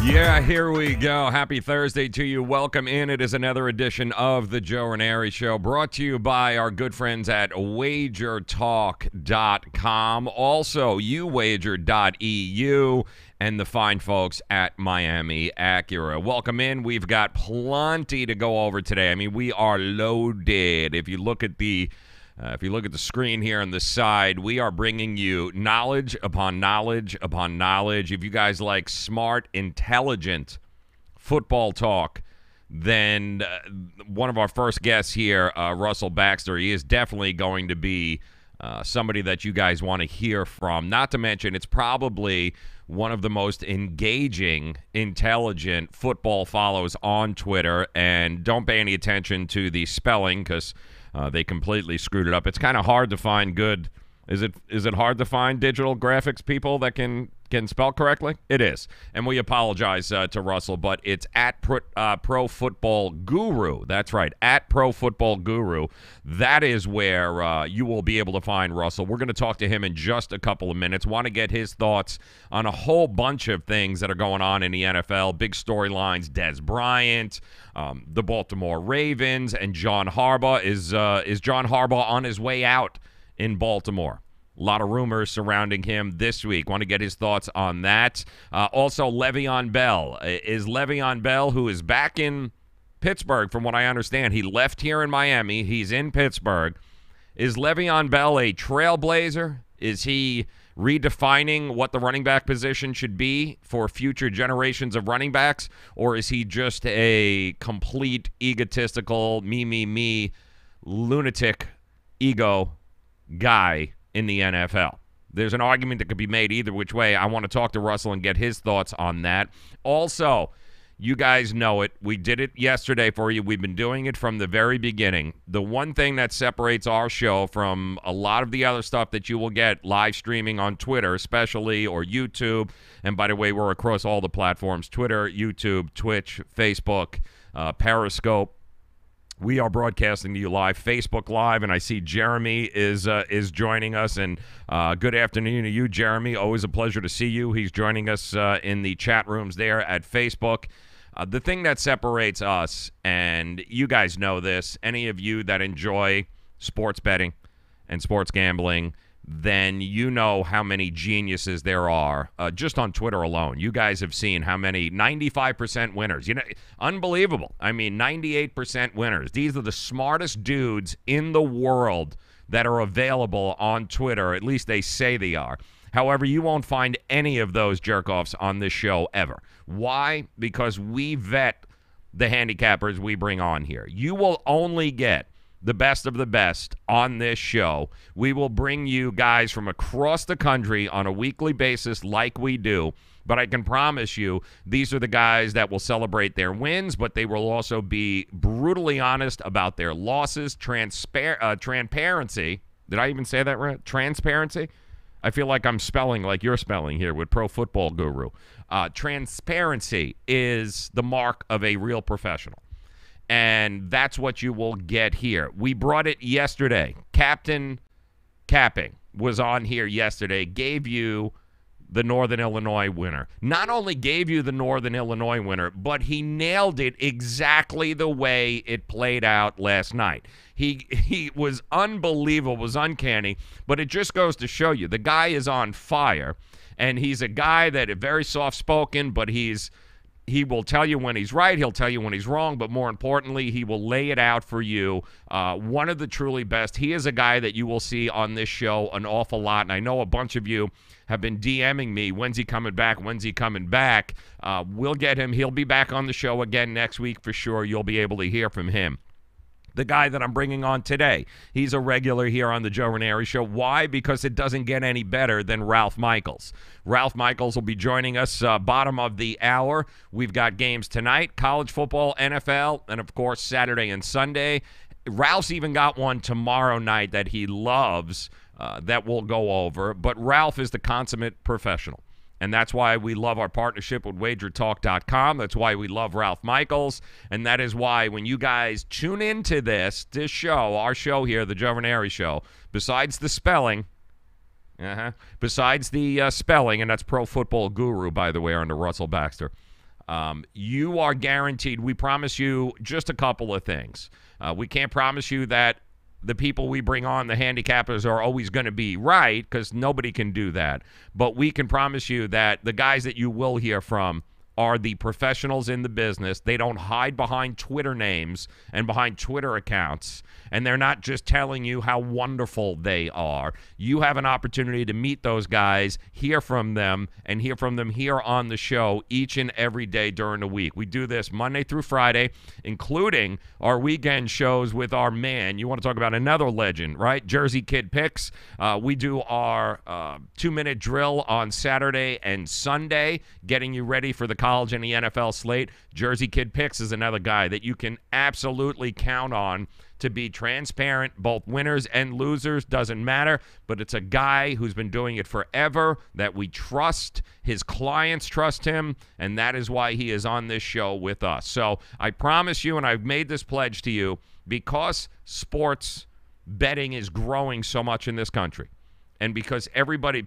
Yeah, here we go. Happy Thursday to you. Welcome in. It is another edition of the Joe Raineri Show, brought to you by our good friends at wagertalk.com. Also, uwager.eu and the fine folks at Miami Acura. Welcome in. We've got plenty to go over today. I mean, we are loaded. If you look at the screen here on the side, we are bringing you knowledge upon knowledge upon knowledge. If you guys like smart, intelligent football talk, then one of our first guests here, Russell Baxter, he is definitely going to be somebody that you guys want to hear from. Not to mention, it's probably one of the most engaging, intelligent football follows on Twitter. And don't pay any attention to the spelling because they completely screwed it up. It's kind of hard to find good. Is it hard to find digital graphics people that can spell correctly? It is. And we apologize to Russell, but it's at Pro Football Guru. That's right, at Pro Football Guru. That is where you will be able to find Russell. We're going to talk to him in just a couple of minutes. Want to get his thoughts on a whole bunch of things that are going on in the NFL. Big storylines, Dez Bryant, the Baltimore Ravens, and John Harbaugh. Is John Harbaugh on his way out in Baltimore? A lot of rumors surrounding him this week. Want to get his thoughts on that. Also, Le'Veon Bell. Is Le'Veon Bell, who is back in Pittsburgh, from what I understand, he left here in Miami. He's in Pittsburgh. Is Le'Veon Bell a trailblazer? Is he redefining what the running back position should be for future generations of running backs? Or is he just a complete egotistical, me, lunatic ego guy in the NFL? There's an argument that could be made either which way. I want to talk to Russell and get his thoughts on that. Also, you guys know it. We did it yesterday for you. We've been doing it from the very beginning. The one thing that separates our show from a lot of the other stuff that you will get live streaming on Twitter, especially, or YouTube. And by the way, we're across all the platforms: Twitter, YouTube, Twitch, Facebook, Periscope. We are broadcasting to you live, Facebook Live, and I see Jeremy is joining us. And good afternoon to you, Jeremy. Always a pleasure to see you. He's joining us in the chat rooms there at Facebook. The thing that separates us, and you guys know this, any of you that enjoy sports betting and sports gambling, then you know how many geniuses there are just on Twitter alone. You guys have seen how many 95% winners. You know, unbelievable. I mean, 98% winners. These are the smartest dudes in the world that are available on Twitter. At least they say they are. However, you won't find any of those jerk-offs on this show ever. Why? Because we vet the handicappers we bring on here. You will only get the best of the best on this show. We will bring you guys from across the country on a weekly basis like we do. But I can promise you, these are the guys that will celebrate their wins, but they will also be brutally honest about their losses. Transparency. Did I even say that right? Transparency? I feel like I'm spelling like you're spelling here with Pro Football Guru. Transparency is the mark of a real professional. And that's what you will get here. We brought it yesterday. Captain Capping was on here yesterday, gave you the Northern Illinois winner. Not only gave you the Northern Illinois winner, but he nailed it exactly the way it played out last night. He was unbelievable, was uncanny, but it just goes to show you the guy is on fire, and he's a guy that is very soft-spoken, but he will tell you when he's right, he'll tell you when he's wrong, but more importantly, he will lay it out for you. One of the truly best. He is a guy that you will see on this show an awful lot, and I know a bunch of you have been DMing me, when's he coming back, when's he coming back. We'll get him. He'll be back on the show again next week for sure. You'll be able to hear from him. The guy that I'm bringing on today, he's a regular here on the Joe Raineri Show. Why? Because it doesn't get any better than Ralph Michaels. Ralph Michaels will be joining us bottom of the hour. We've got games tonight, college football, NFL, and, of course, Saturday and Sunday. Ralph's even got one tomorrow night that he loves that we'll go over. But Ralph is the consummate professional. And that's why we love our partnership with WagerTalk.com. That's why we love Ralph Michaels. And that is why when you guys tune into this show, our show here, the Joe Raineri Show, besides the spelling, and that's Pro Football Guru, by the way, under Russell Baxter, you are guaranteed, we promise you just a couple of things. We can't promise you that the people we bring on, the handicappers, are always going to be right, because nobody can do that. But we can promise you that the guys that you will hear from are the professionals in the business. They don't hide behind Twitter names and behind Twitter accounts, and they're not just telling you how wonderful they are. You have an opportunity to meet those guys, hear from them, and hear from them here on the show each and every day during the week. We do this Monday through Friday, including our weekend shows with our man. You want to talk about another legend, right? Jersey Kid Picks. We do our 2-minute drill on Saturday and Sunday, getting you ready for the college and the NFL slate. Jersey Kid Picks is another guy that you can absolutely count on to be transparent. Both winners and losers, doesn't matter, but it's a guy who's been doing it forever that we trust. His clients trust him, and that is why he is on this show with us. So I promise you, and I've made this pledge to you, because sports betting is growing so much in this country, and because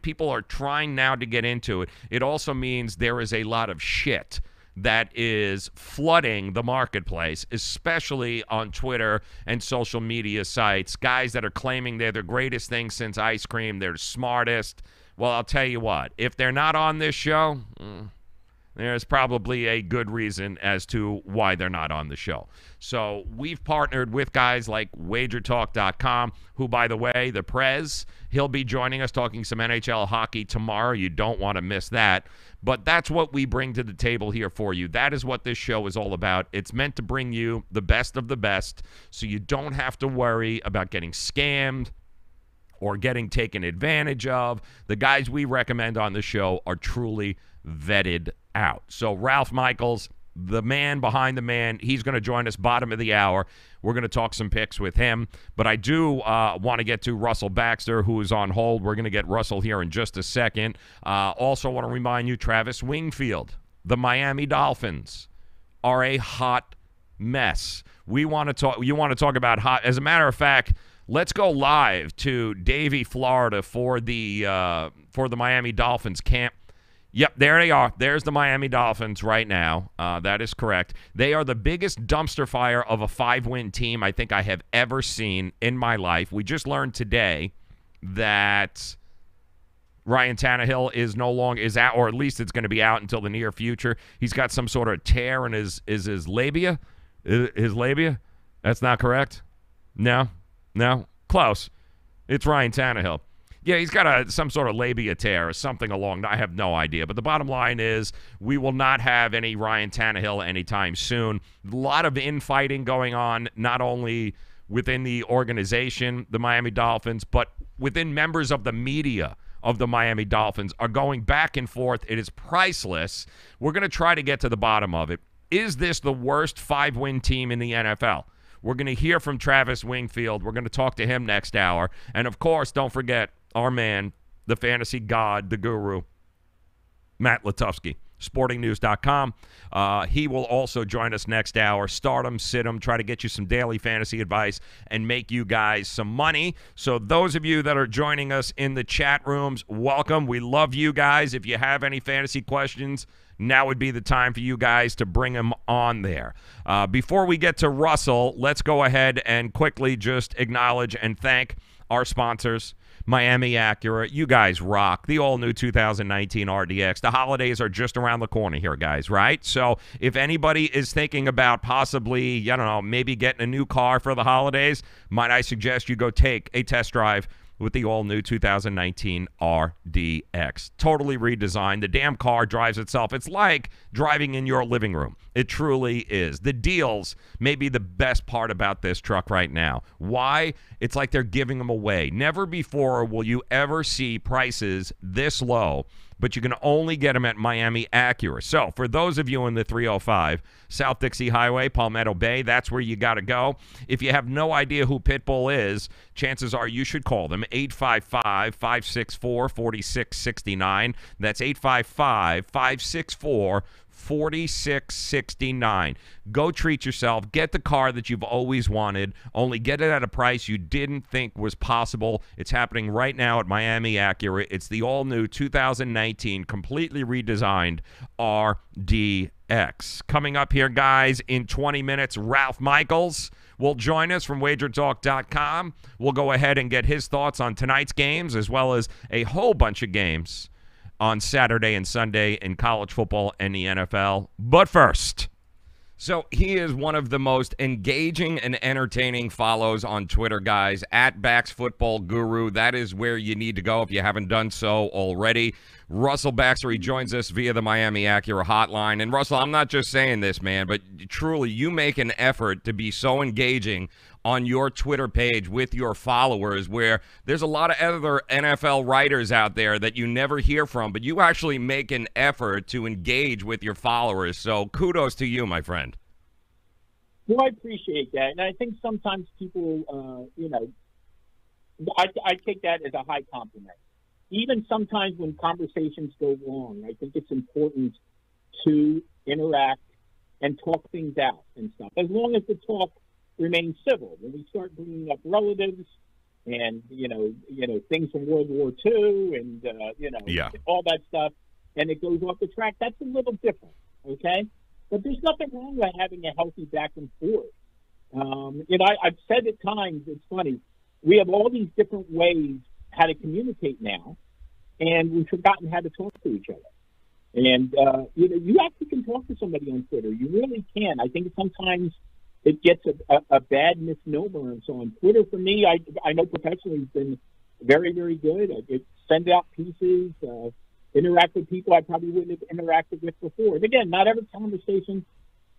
people are trying now to get into it, it also means there is a lot of shit that is flooding the marketplace, especially on Twitter and social media sites. Guys that are claiming they're the greatest thing since ice cream, they're the smartest. Well, I'll tell you what, if they're not on this show, there's probably a good reason as to why they're not on the show. So we've partnered with guys like WagerTalk.com, who, by the way, the Prez, he'll be joining us talking some NHL hockey tomorrow. You don't want to miss that. But that's what we bring to the table here for you. That is what this show is all about. It's meant to bring you the best of the best, so you don't have to worry about getting scammed or getting taken advantage of. The guys we recommend on the show are truly vetted out. So Ralph Michaels, the man behind the man, he's going to join us bottom of the hour. We're going to talk some picks with him. But I do want to get to Russell Baxter, who is on hold. We're going to get Russell here in just a second. Also want to remind you, Travis Wingfield, the Miami Dolphins are a hot mess. You want to talk about hot. As a matter of fact, let's go live to Davie, Florida for the Miami Dolphins camp. Yep, there they are. There's the Miami Dolphins right now. That is correct. They are the biggest dumpster fire of a 5-win team I think I have ever seen in my life. We just learned today that Ryan Tannehill is no longer out, or at least it's going to be out until the near future. He's got some sort of tear in his labia. His labia? That's not correct? No? Close. It's Ryan Tannehill. Yeah, he's got some sort of labia tear or something along. I have no idea. But the bottom line is we will not have any Ryan Tannehill anytime soon. A lot of infighting going on, not only within the organization, the Miami Dolphins, but within members of the media of the Miami Dolphins are going back and forth. It is priceless. We're going to try to get to the bottom of it. Is this the worst 5-win team in the NFL? We're going to hear from Travis Wingfield. We're going to talk to him next hour. And, of course, don't forget our man, the fantasy god, the guru, Matt Latufsky, sportingnews.com. He will also join us next hour. Start him, sit him, try to get you some daily fantasy advice and make you guys some money. So those of you that are joining us in the chat rooms, welcome. We love you guys. If you have any fantasy questions, now would be the time for you guys to bring them on there. Before we get to Russell, let's go ahead and quickly just acknowledge and thank our sponsors. Miami Acura, you guys rock. The all-new 2019 RDX. The holidays are just around the corner here, guys, right? So if anybody is thinking about possibly, I don't know, maybe getting a new car for the holidays, might I suggest you go take a test drive with the all-new 2019 RDX. Totally redesigned. The damn car drives itself. It's like driving in your living room. It truly is. The deals may be the best part about this truck right now. Why? It's like they're giving them away. Never before will you ever see prices this low, but you can only get them at Miami Acura. So for those of you in the 305 South Dixie Highway, Palmetto Bay, that's where you got to go. If you have no idea who Pitbull is, chances are you should call them, 855-564-4669. That's 855-564-4669. Go treat yourself. Get the car that you've always wanted. Only get it at a price you didn't think was possible. It's happening right now at Miami Acura. It's the all-new 2019, completely redesigned RDX. Coming up here, guys, in 20 minutes, Ralph Michaels will join us from wagertalk.com. We'll go ahead and get his thoughts on tonight's games as well as a whole bunch of games on Saturday and Sunday in college football and the NFL. But first, so he is one of the most engaging and entertaining follows on Twitter, guys, at Bax Football Guru. That is where you need to go if you haven't done so already. Russell Baxter, he joins us via the Miami Acura hotline. And, Russell, I'm not just saying this, man, but truly you make an effort to be so engaging on your Twitter page with your followers, where there's a lot of other NFL writers out there that you never hear from, but you actually make an effort to engage with your followers. So kudos to you, my friend. Well, I appreciate that. And I think sometimes people, I take that as a high compliment. Even sometimes when conversations go wrong, I think it's important to interact and talk things out and stuff, as long as the talk remain civil. When we start bringing up relatives and things from World War II and all that stuff, and it goes off the track, that's a little different, okay? But there's nothing wrong with having a healthy back and forth. I've said at times, it's funny, we have all these different ways how to communicate now, and we've forgotten how to talk to each other. And you actually can talk to somebody on Twitter. You really can. I think sometimes it gets a bad misnomer and so on. Twitter, for me, I know professionally has been very, very good. I send out pieces, interact with people I probably wouldn't have interacted with before. And again, not every conversation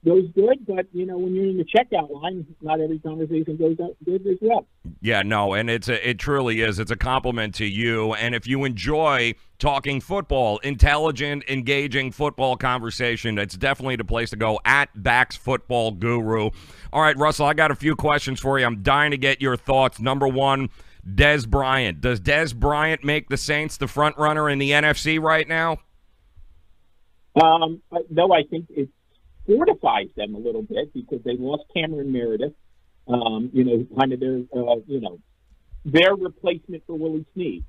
goes good, but, when you're in the checkout line, not every conversation goes out good as well. Yeah, no, and it truly is. It's a compliment to you. And if you enjoy talking football, intelligent, engaging football conversation, it's definitely the place to go, at Bax Football Guru. All right, Russell, I got a few questions for you. I'm dying to get your thoughts. Number one, Dez Bryant. Does Dez Bryant make the Saints the front runner in the NFC right now? No, I think it fortifies them a little bit because they lost Cameron Meredith, kind of their replacement for Willie Snead,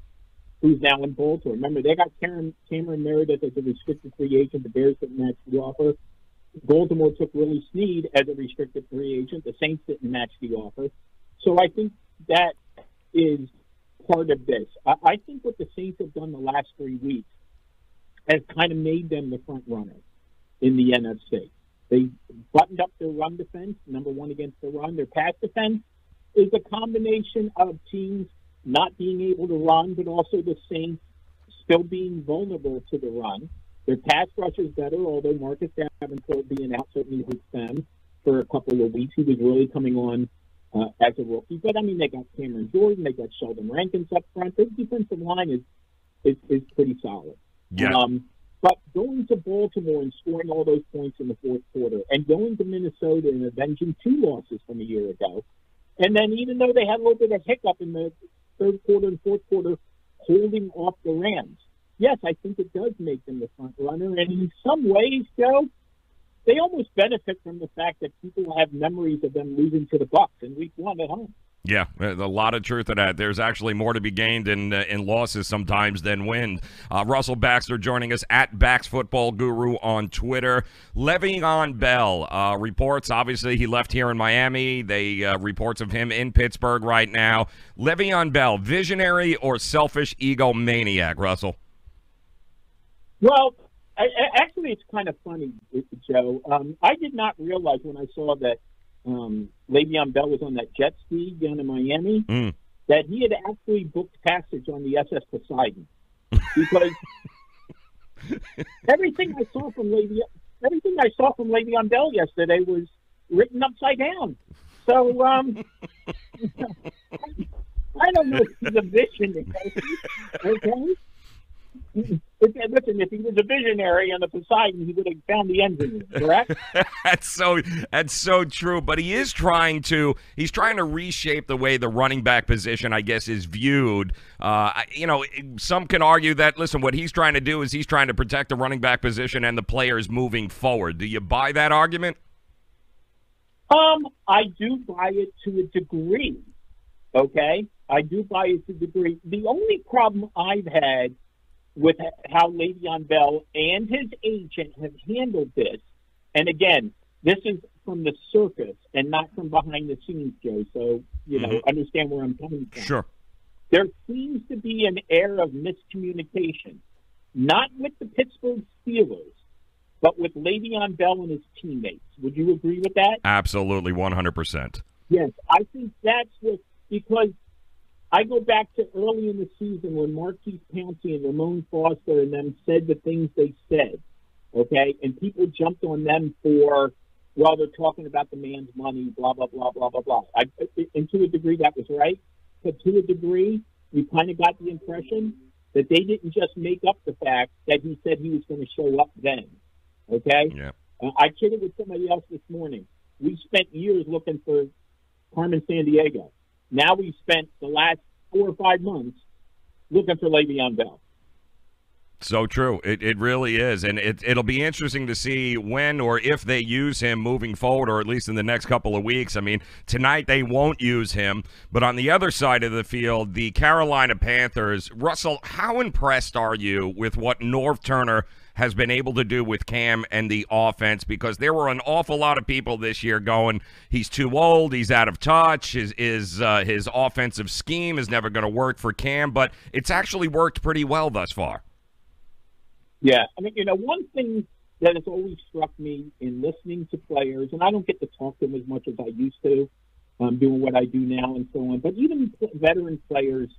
who's now in Baltimore. Remember, they got Cameron Meredith as a restricted free agent. The Bears didn't match the offer. Baltimore took Willie Snead as a restricted free agent. The Saints didn't match the offer. So I think that is part of this. I think what the Saints have done the last 3 weeks has kind of made them the front runner in the NFC. They buttoned up their run defense, number one against the run. Their pass defense is a combination of teams not being able to run, but also the Saints still being vulnerable to the run. Their pass rush is better, although Marcus Davenport being out certainly hurts them for a couple of weeks. He was really coming on as a rookie. But, I mean, they got Cameron Jordan. They got Sheldon Rankins up front. Their defensive line is pretty solid. Yeah. But going to Baltimore and scoring all those points in the fourth quarter and going to Minnesota and avenging 2 losses from a year ago, and then even though they had a little bit of hiccup in the third quarter and fourth quarter, holding off the Rams, yes, I think it does make them the front runner. And in some ways, Joe, they almost benefit from the fact that people have memories of them losing to the Bucs in Week 1 at home. Yeah, there's a lot of truth to that. There's actually more to be gained in losses sometimes than wins. Russell Baxter joining us at Bax Football Guru on Twitter. Le'Veon Bell reports, obviously he left here in Miami. They reports of him in Pittsburgh right now. Le'Veon Bell, visionary or selfish egomaniac, Russell? Well, actually, it's kind of funny, Joe. I did not realize when I saw that Le'Veon Bell was on that jet ski down in Miami, that he had actually booked passage on the SS Poseidon, because everything I saw from Le'Veon Bell yesterday was written upside down. So I don't know if he's a visionary. Okay. Listen, if he was a visionary on the Poseidon, he would have found the engine, correct? That's so true. But he's trying to reshape the way the running back position, I guess, is viewed. Some can argue that, listen, what he's trying to do is he's trying to protect the running back position and the players moving forward. Do you buy that argument? I do buy it to a degree. Okay, I do buy it to a degree. The only problem I've had with how Le'Veon Bell and his agent have handled this, and again, this is from the surface and not from behind the scenes, Joe, so, understand where I'm coming from. Sure. There seems to be an air of miscommunication, not with the Pittsburgh Steelers, but with Le'Veon Bell and his teammates. Would you agree with that? Absolutely, 100%. Yes, I think that's what, because I go back to early in the season when Marquise Pouncey and Ramon Foster and them said the things they said, okay? And people jumped on them for, well, they're talking about the man's money, blah, blah, blah, blah, blah, blah. And to a degree, that was right. But to a degree, we kind of got the impression that they didn't just make up the fact that he said he was going to show up then, okay? Yeah. I kidded with somebody else this morning. We spent years looking for Carmen Sandiego. Now we've spent the last 4 or 5 months looking for Le'Veon Bell. So true. It really is. And it'll be interesting to see when or if they use him moving forward, or at least in the next couple of weeks. I mean, tonight they won't use him. But on the other side of the field, the Carolina Panthers, Russell, how impressed are you with what Norv Turner has been able to do with Cam and the offense? Because there were an awful lot of people this year going, he's too old, he's out of touch, his offensive scheme is never going to work for Cam, but it's actually worked pretty well thus far. Yeah, I mean, one thing that has always struck me in listening to players, and I don't get to talk to them as much as I used to, doing what I do now and so on, but even veteran players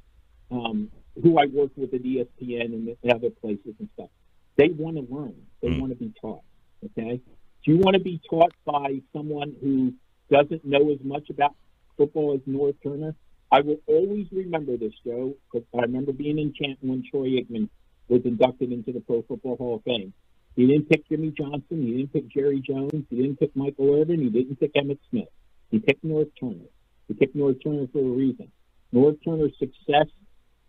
who I work with at ESPN and other places and stuff, they want to learn. They want to be taught, okay? Do you want to be taught by someone who doesn't know as much about football as Norv Turner? I will always remember this, Joe, because I remember being in Canton when Troy Aikman was inducted into the Pro Football Hall of Fame. He didn't pick Jimmy Johnson. He didn't pick Jerry Jones. He didn't pick Michael Irvin. He didn't pick Emmitt Smith. He picked Norv Turner. He picked Norv Turner for a reason. Norv Turner's success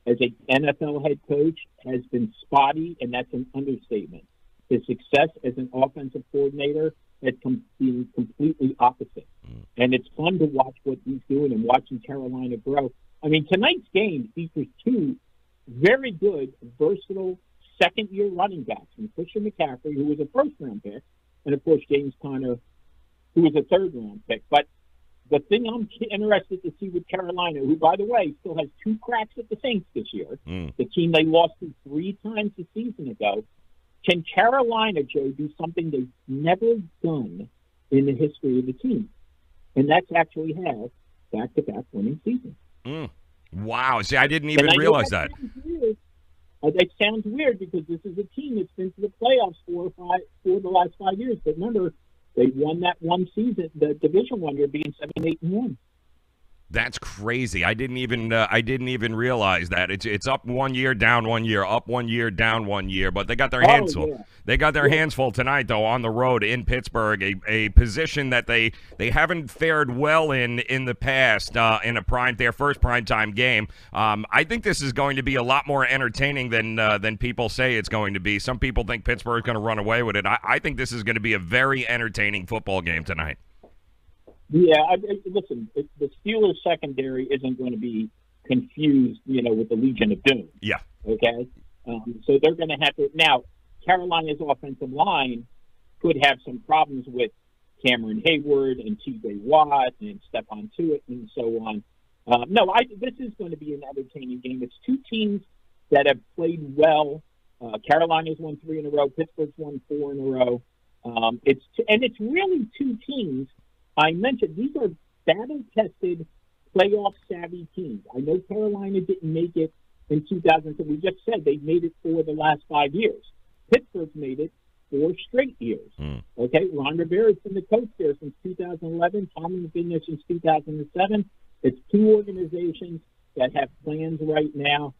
as an NFL head coach has been spotty, and that's an understatement. His success as an offensive coordinator has been completely opposite. And it's fun to watch what he's doing and watching Carolina grow. I mean, tonight's game features 2 very good, versatile second-year running backs, from Christian McCaffrey, who was a first-round pick, and, of course, James Conner, who was a third-round pick. But the thing I'm interested to see with Carolina, who, by the way, still has 2 cracks at the Saints this year, the team they lost to 3 times a season ago, can Carolina, Joe, do something they've never done in the history of the team? And that's actually have back-to-back winning seasons. Wow. See, I didn't even realize that. That sounds weird because this is a team that's been to the playoffs for the last 5 years. But remember, they won that one season, the Division 1 year, being 7-8-1. That's crazy. I didn't even realize that. It's up 1 year, down 1 year, up 1 year, down 1 year. But they got their hands full. Yeah. They got their hands full tonight, though, on the road in Pittsburgh, a position that they haven't fared well in the past in their first primetime game. I think this is going to be a lot more entertaining than people say it's going to be. Some people think Pittsburgh's going to run away with it. I think this is going to be a very entertaining football game tonight. Yeah, listen, the Steelers secondary isn't going to be confused, with the Legion of Doom. Yeah. Okay? So they're going to have to – now, Carolina's offensive line could have some problems with Cameron Hayward and T.J. Watt and Stephon Tuitt and so on. This is going to be an entertaining game. It's two teams that have played well. Carolina's won 3 in a row. Pittsburgh's won 4 in a row. It's really two teams. I mentioned these are battle-tested, playoff-savvy teams. I know Carolina didn't make it in 2000. So we just said they've made it for the last 5 years. Pittsburgh's made it 4 straight years. Okay, Ron Rivera's been the coach there since 2011. Tomlin's been there since 2007. It's two organizations that have plans right now.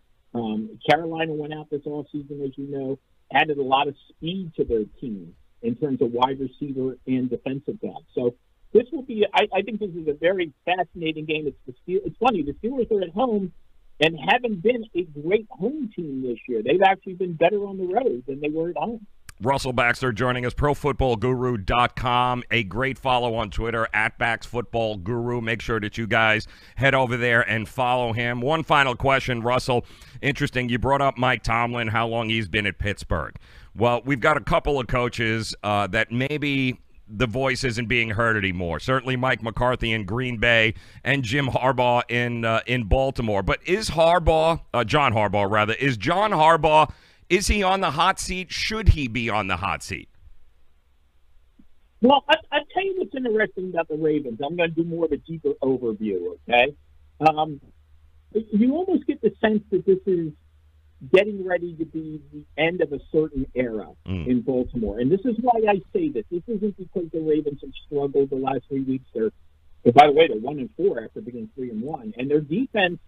Carolina went out this offseason, as you know, added a lot of speed to their team in terms of wide receiver and defensive back. So this will be. I think this is a very fascinating game. It's funny. The Steelers are at home and haven't been a great home team this year. They've actually been better on the road than they were at home. Russell Baxter joining us, ProFootballGuru.com. A great follow on Twitter, @BaxFootballGuru. Make sure that you guys head over there and follow him. One final question, Russell. Interesting, you brought up Mike Tomlin, how long he's been at Pittsburgh. Well, we've got a couple of coaches that maybe the voice isn't being heard anymore. Certainly Mike McCarthy in Green Bay and Jim Harbaugh in Baltimore. But is John Harbaugh rather, is he on the hot seat? Should he be on the hot seat? Well, I'll tell you what's interesting about the Ravens. I'm going to do more of a deeper overview, okay? You almost get the sense that this is getting ready to be the end of a certain era in Baltimore. And this is why I say this. This isn't because the Ravens have struggled the last 3 weeks. By the way, they're 1-4 after being 3-1. And their defense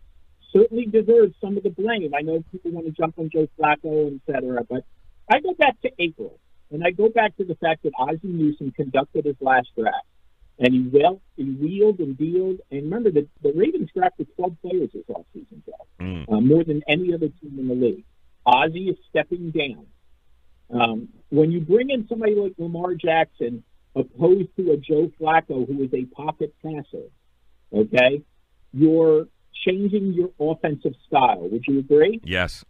certainly deserves some of the blame. I know people want to jump on Joe Flacco, et cetera, but I go back to April, and I go back to the fact that Ozzie Newsome conducted his last draft, and he wheeled and dealed. And remember, the Ravens drafted 12 players this offseason, Joe, more than any other team in the league. Ozzie is stepping down. When you bring in somebody like Lamar Jackson, opposed to a Joe Flacco, who is a pocket passer, okay, you're changing your offensive style. Would you agree? Yes.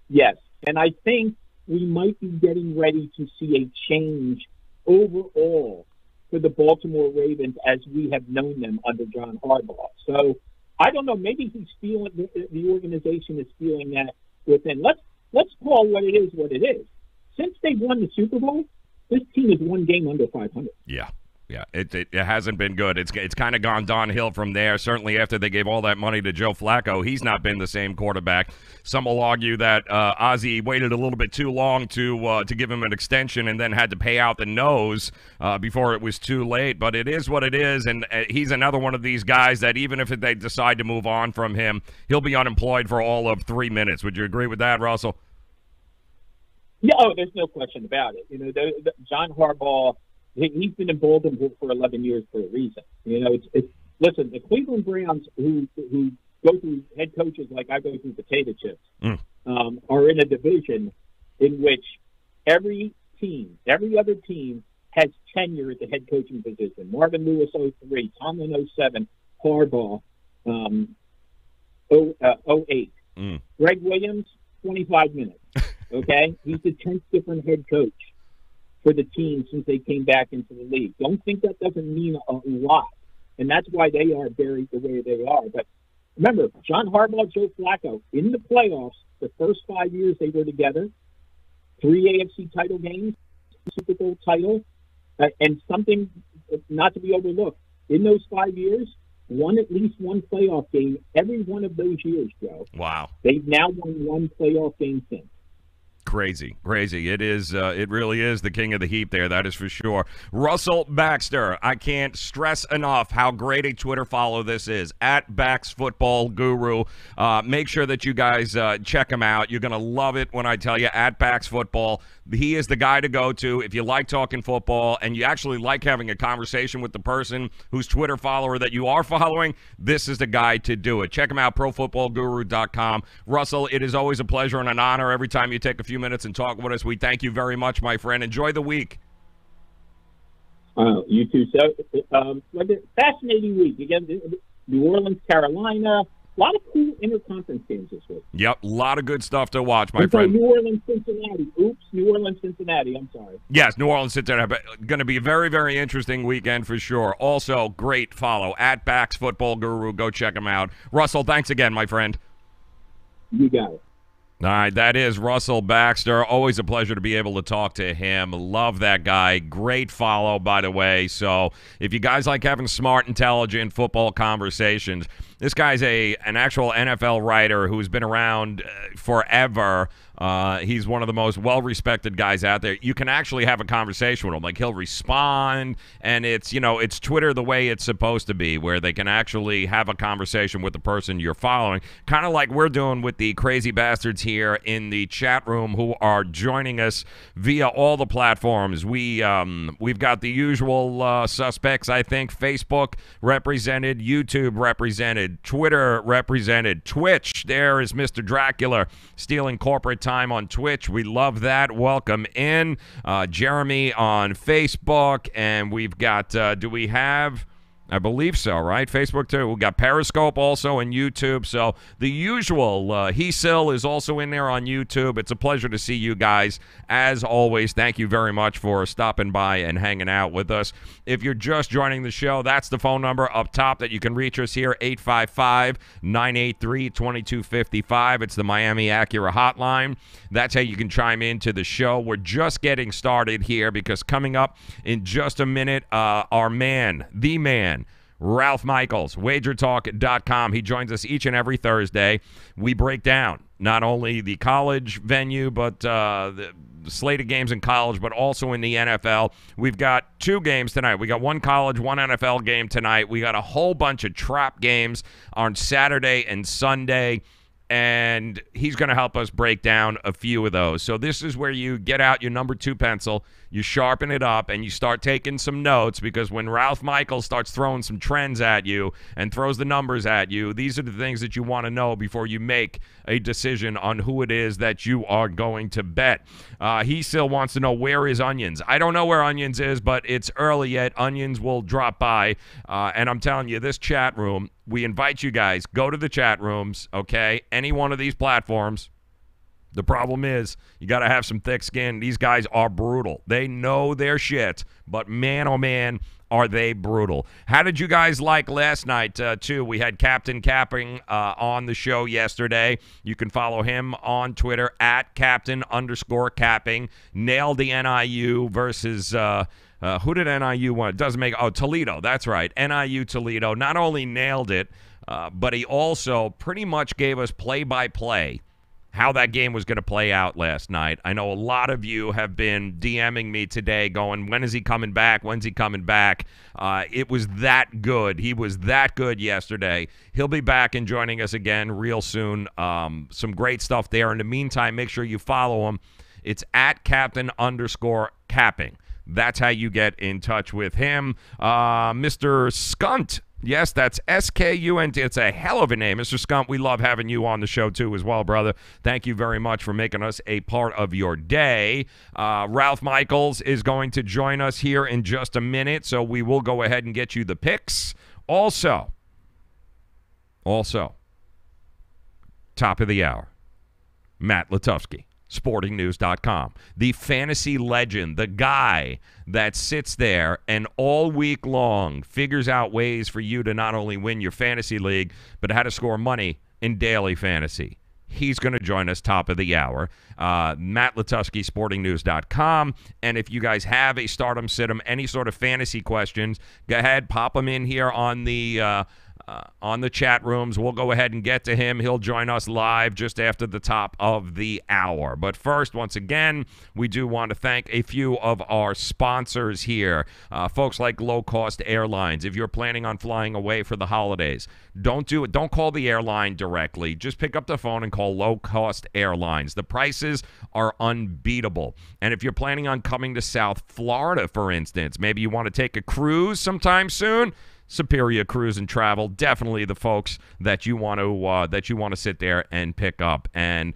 Yes. And I think we might be getting ready to see a change overall for the Baltimore Ravens as we have known them under John Harbaugh. So I don't know. Maybe he's feeling the organization is feeling that within. Let's call what it is. Since they won the Super Bowl, this team has one game under 500. Yeah. Yeah, it hasn't been good. It's kind of gone downhill from there. Certainly after they gave all that money to Joe Flacco, he's not been the same quarterback. Some will argue that Ozzie waited a little bit too long to give him an extension and then had to pay out the nose before it was too late. But it is what it is, and he's another one of these guys that even if they decide to move on from him, he'll be unemployed for all of 3 minutes. Would you agree with that, Russell? Yeah, there's no question about it. John Harbaugh, he's been in Baltimore for 11 years for a reason. Listen, the Cleveland Browns, who go through head coaches like I go through potato chips, are in a division in which every other team has tenure at the head coaching position. Marvin Lewis 03, Tomlin 07, Harbaugh 08. Greg Williams 25 minutes. Okay, he's the 10th different head coach for the team since they came back into the league. Don't think that doesn't mean a lot. And that's why they are buried the way they are. But remember, John Harbaugh, Joe Flacco, in the playoffs, the first 5 years they were together, 3 AFC title games, Super Bowl title, and something not to be overlooked. In those 5 years, won at least one playoff game every one of those years, Joe. Wow. They've now won one playoff game since. Crazy. It is. It really is the king of the heap there. That is for sure. Russell Baxter. I can't stress enough how great a Twitter follow this is. At Bax Football Guru. Make sure that you guys check him out. You're going to love it when I tell you. At Bax Football. He is the guy to go to if you like talking football and you actually like having a conversation with the person whose Twitter follower that you are following. This is the guy to do it. Check him out, profootballguru.com. Russell, it is always a pleasure and an honor every time you take a few minutes and talk with us. We thank you very much, my friend. Enjoy the week. You too. So, fascinating week. Again, New Orleans, Carolina. A lot of cool interconference games this week. Yep, a lot of good stuff to watch, my friend. New Orleans, Cincinnati. New Orleans, Cincinnati. I'm sorry. Yes, New Orleans, Cincinnati. Going to be a very, very interesting weekend for sure. Also, great follow. At Bax Football Guru. Go check him out. Russell, thanks again, my friend. You got it. All right, that is Russell Baxter. Always a pleasure to be able to talk to him. Love that guy. Great follow, by the way. So if you guys like having smart, intelligent football conversations, this guy's an actual NFL writer who's been around forever. He's one of the most well-respected guys out there. You can actually have a conversation with him. Like, he'll respond, and it's Twitter the way it's supposed to be, where they can actually have a conversation with the person you're following, kind of like we're doing with the crazy bastards here in the chat room who are joining us via all the platforms. We've got the usual suspects, I think. Facebook represented, YouTube represented, Twitter represented, Twitch. There is Mr. Dracula stealing corporate time on Twitch. We love that. Welcome in. Jeremy on Facebook. And we've got, do we have... I believe so, right? Facebook, too. We've got Periscope also and YouTube. So the usual. He Still is also in there on YouTube. It's a pleasure to see you guys. As always, thank you very much for stopping by and hanging out with us. If you're just joining the show, that's the phone number up top that you can reach us here, 855-983-2255. It's the Miami Acura hotline. That's how you can chime into the show. We're just getting started here because coming up in just a minute, our man, the man, Ralph Michaels, wagertalk.com. He joins us each and every Thursday. We break down not only the college venue, but the slate of games in college, but also in the NFL. We've got two games tonight. We got one college, one NFL game tonight. We got a whole bunch of trap games on Saturday and Sunday, and he's going to help us break down a few of those. So this is where you get out your number 2 pencil, you sharpen it up, and you start taking some notes, because when Ralph Michaels starts throwing some trends at you and throws the numbers at you, these are the things that you want to know before you make a decision on who it is that you are going to bet. He still wants to know, where is Onions? I don't know where Onions is, but it's early yet. Onions will drop by, and I'm telling you, this chat room, we invite you guys, go to the chat rooms, okay? Any one of these platforms. The problem is you got to have some thick skin. These guys are brutal. They know their shit, but man, oh man, are they brutal. How did you guys like last night, too? We had Captain Capping on the show yesterday. You can follow him on Twitter at Captain_Capping. Nailed the NIU versus... who did NIU win? It doesn't make... Oh, Toledo. That's right. NIU Toledo. Not only nailed it, but he also pretty much gave us play-by-play how that game was going to play out last night. I know a lot of you have been DMing me today going, when is he coming back? When's he coming back? It was that good. He was that good yesterday. He'll be back and joining us again real soon. Some great stuff there. In the meantime, make sure you follow him. It's at Captain_Capping. That's how you get in touch with him. Mr. Skunt. Yes, that's S-K-U-N-T. It's a hell of a name. Mr. Skunt, we love having you on the show, too, as well, brother. Thank you very much for making us a part of your day. Ralph Michaels is going to join us here in just a minute, so we will go ahead and get you the picks. Also, top of the hour, Matt Latufsky. SportingNews.com. The fantasy legend, the guy that sits there and all week long figures out ways for you to not only win your fantasy league, but how to score money in daily fantasy. He's going to join us top of the hour. Matt Latufsky, SportingNews.com. And if you guys have a Stardom Situm, any sort of fantasy questions, go ahead, pop them in here on the on the chat rooms. We'll go ahead and get to him. He'll join us live just after the top of the hour. But first, once again, we do want to thank a few of our sponsors here. Folks like Low Cost Airlines. If you're planning on flying away for the holidays, don't do it. Don't call the airline directly. Just pick up the phone and call Low Cost Airlines. The prices are unbeatable. And if you're planning on coming to South Florida, for instance, maybe you want to take a cruise sometime soon, Superior Cruise and Travel, definitely the folks that you want to sit there and pick up. And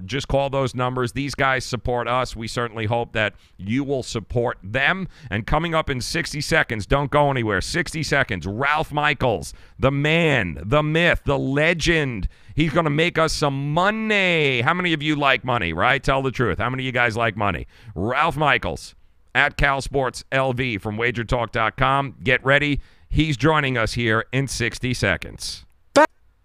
just call those numbers. These guys support us. We certainly hope that you will support them. And coming up in 60 seconds, don't go anywhere. 60 seconds, Ralph Michaels, the man, the myth, the legend. He's going to make us some money. How many of you like money, right? Tell the truth. How many of you guys like money? Ralph Michaels at Cal Sports LV from WagerTalk.com. Get ready. He's joining us here in 60 seconds.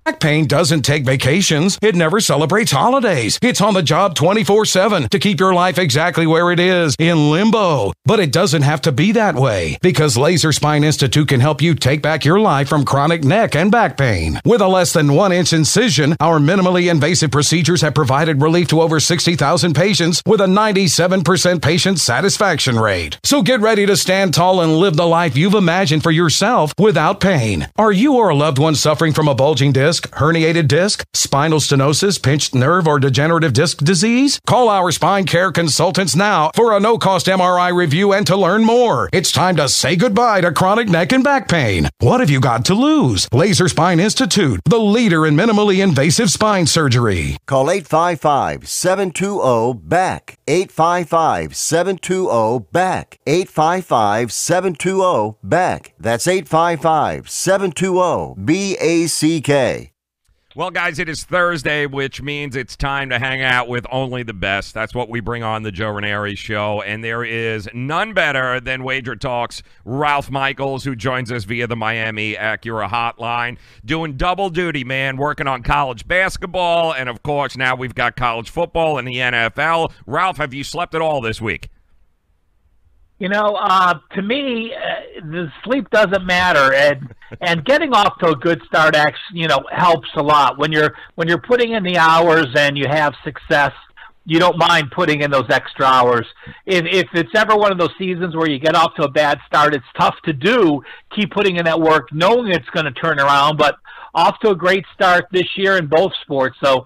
Back pain doesn't take vacations. It never celebrates holidays. It's on the job 24/7 to keep your life exactly where it is, in limbo. But it doesn't have to be that way, because Laser Spine Institute can help you take back your life from chronic neck and back pain. With a less than 1-inch incision, our minimally invasive procedures have provided relief to over 60,000 patients with a 97% patient satisfaction rate. So get ready to stand tall and live the life you've imagined for yourself without pain. Are you or a loved one suffering from a bulging disc, herniated disc, spinal stenosis, pinched nerve, or degenerative disc disease? Call our spine care consultants now for a no-cost MRI review and to learn more. It's time to say goodbye to chronic neck and back pain. What have you got to lose? Laser Spine Institute, the leader in minimally invasive spine surgery. Call 855-720-BACK. 855-720-BACK. 855-720-BACK. That's 855-720-BACK. Well, guys, it is Thursday, which means it's time to hang out with only the best. That's what we bring on the Joe Raineri Show, and there is none better than Wager Talk's Ralph Michaels, who joins us via the Miami Acura hotline, doing double duty, man, working on college basketball, and, of course, now we've got college football and the NFL. Ralph, have you slept at all this week? You know, to me, the sleep doesn't matter, and getting off to a good start actually, helps a lot. When you're putting in the hours and you have success, you don't mind putting in those extra hours. If it's ever one of those seasons where you get off to a bad start, it's tough to do. Keep putting in that work, knowing it's going to turn around, but off to a great start this year in both sports. So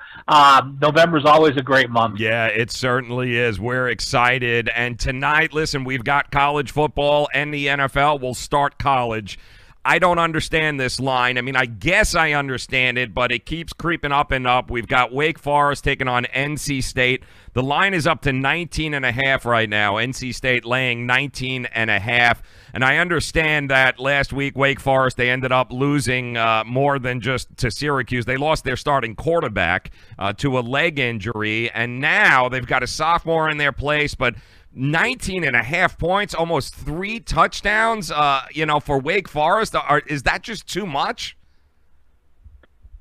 November's always a great month. Yeah, it certainly is. We're excited. And tonight, listen, we've got college football and the NFL. We'll start college. I don't understand this line. I mean, I guess I understand it, but it keeps creeping up and up. We've got Wake Forest taking on NC State. The line is up to 19.5 right now. NC State laying 19.5. And I understand that last week, Wake Forest, they ended up losing more than just to Syracuse. They lost their starting quarterback to a leg injury, and now they've got a sophomore in their place, but 19.5 points, almost 3 touchdowns, for Wake Forest. Is that just too much?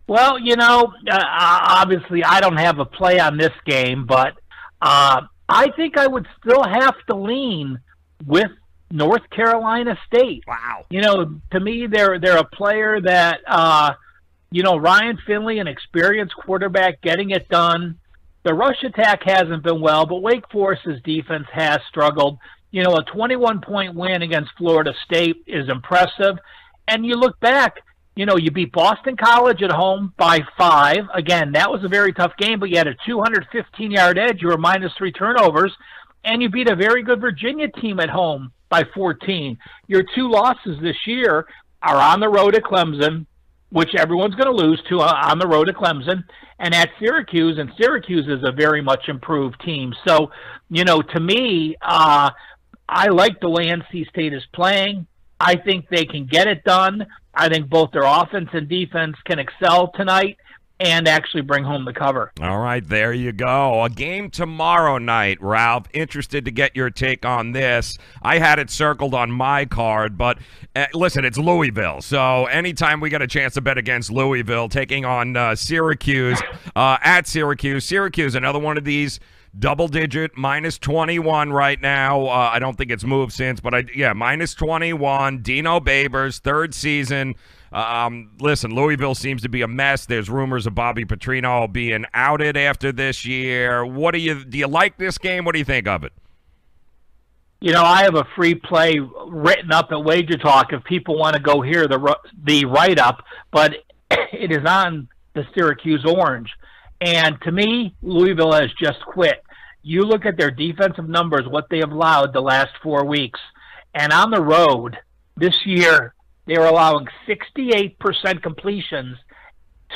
Well, obviously I don't have a play on this game, but I think I would still have to lean with North Carolina State. Wow. To me, they're a player that, Ryan Finley, an experienced quarterback, getting it done. The rush attack hasn't been well, but Wake Forest's defense has struggled. A 21-point win against Florida State is impressive. And you look back, you beat Boston College at home by 5. Again, that was a very tough game, but you had a 215-yard edge. You were minus 3 turnovers. And you beat a very good Virginia team at home by 14. Your 2 losses this year are on the road at Clemson, which everyone's going to lose to on the road at Clemson, and at Syracuse, and Syracuse is a very much improved team. So, to me, I like the way NC State is playing. I think they can get it done. I think both their offense and defense can excel tonight and actually bring home the cover. All right, there you go. A game tomorrow night, Ralph. Interested to get your take on this. I had it circled on my card, but listen, it's Louisville. So anytime we get a chance to bet against Louisville, taking on Syracuse, at Syracuse. Syracuse, another one of these double-digit, -21 right now. I don't think it's moved since, but -21. Dino Babers, third season. Listen, Louisville seems to be a mess. There's rumors of Bobby Petrino being outed after this year. Do you like this game? What do you think of it? You know, I have a free play written up at Wager Talk if people want to go hear the write-up, but it is on the Syracuse Orange. And to me, Louisville has just quit. You look at their defensive numbers, what they have allowed the last 4 weeks, and on the road this year, they were allowing 68% completions,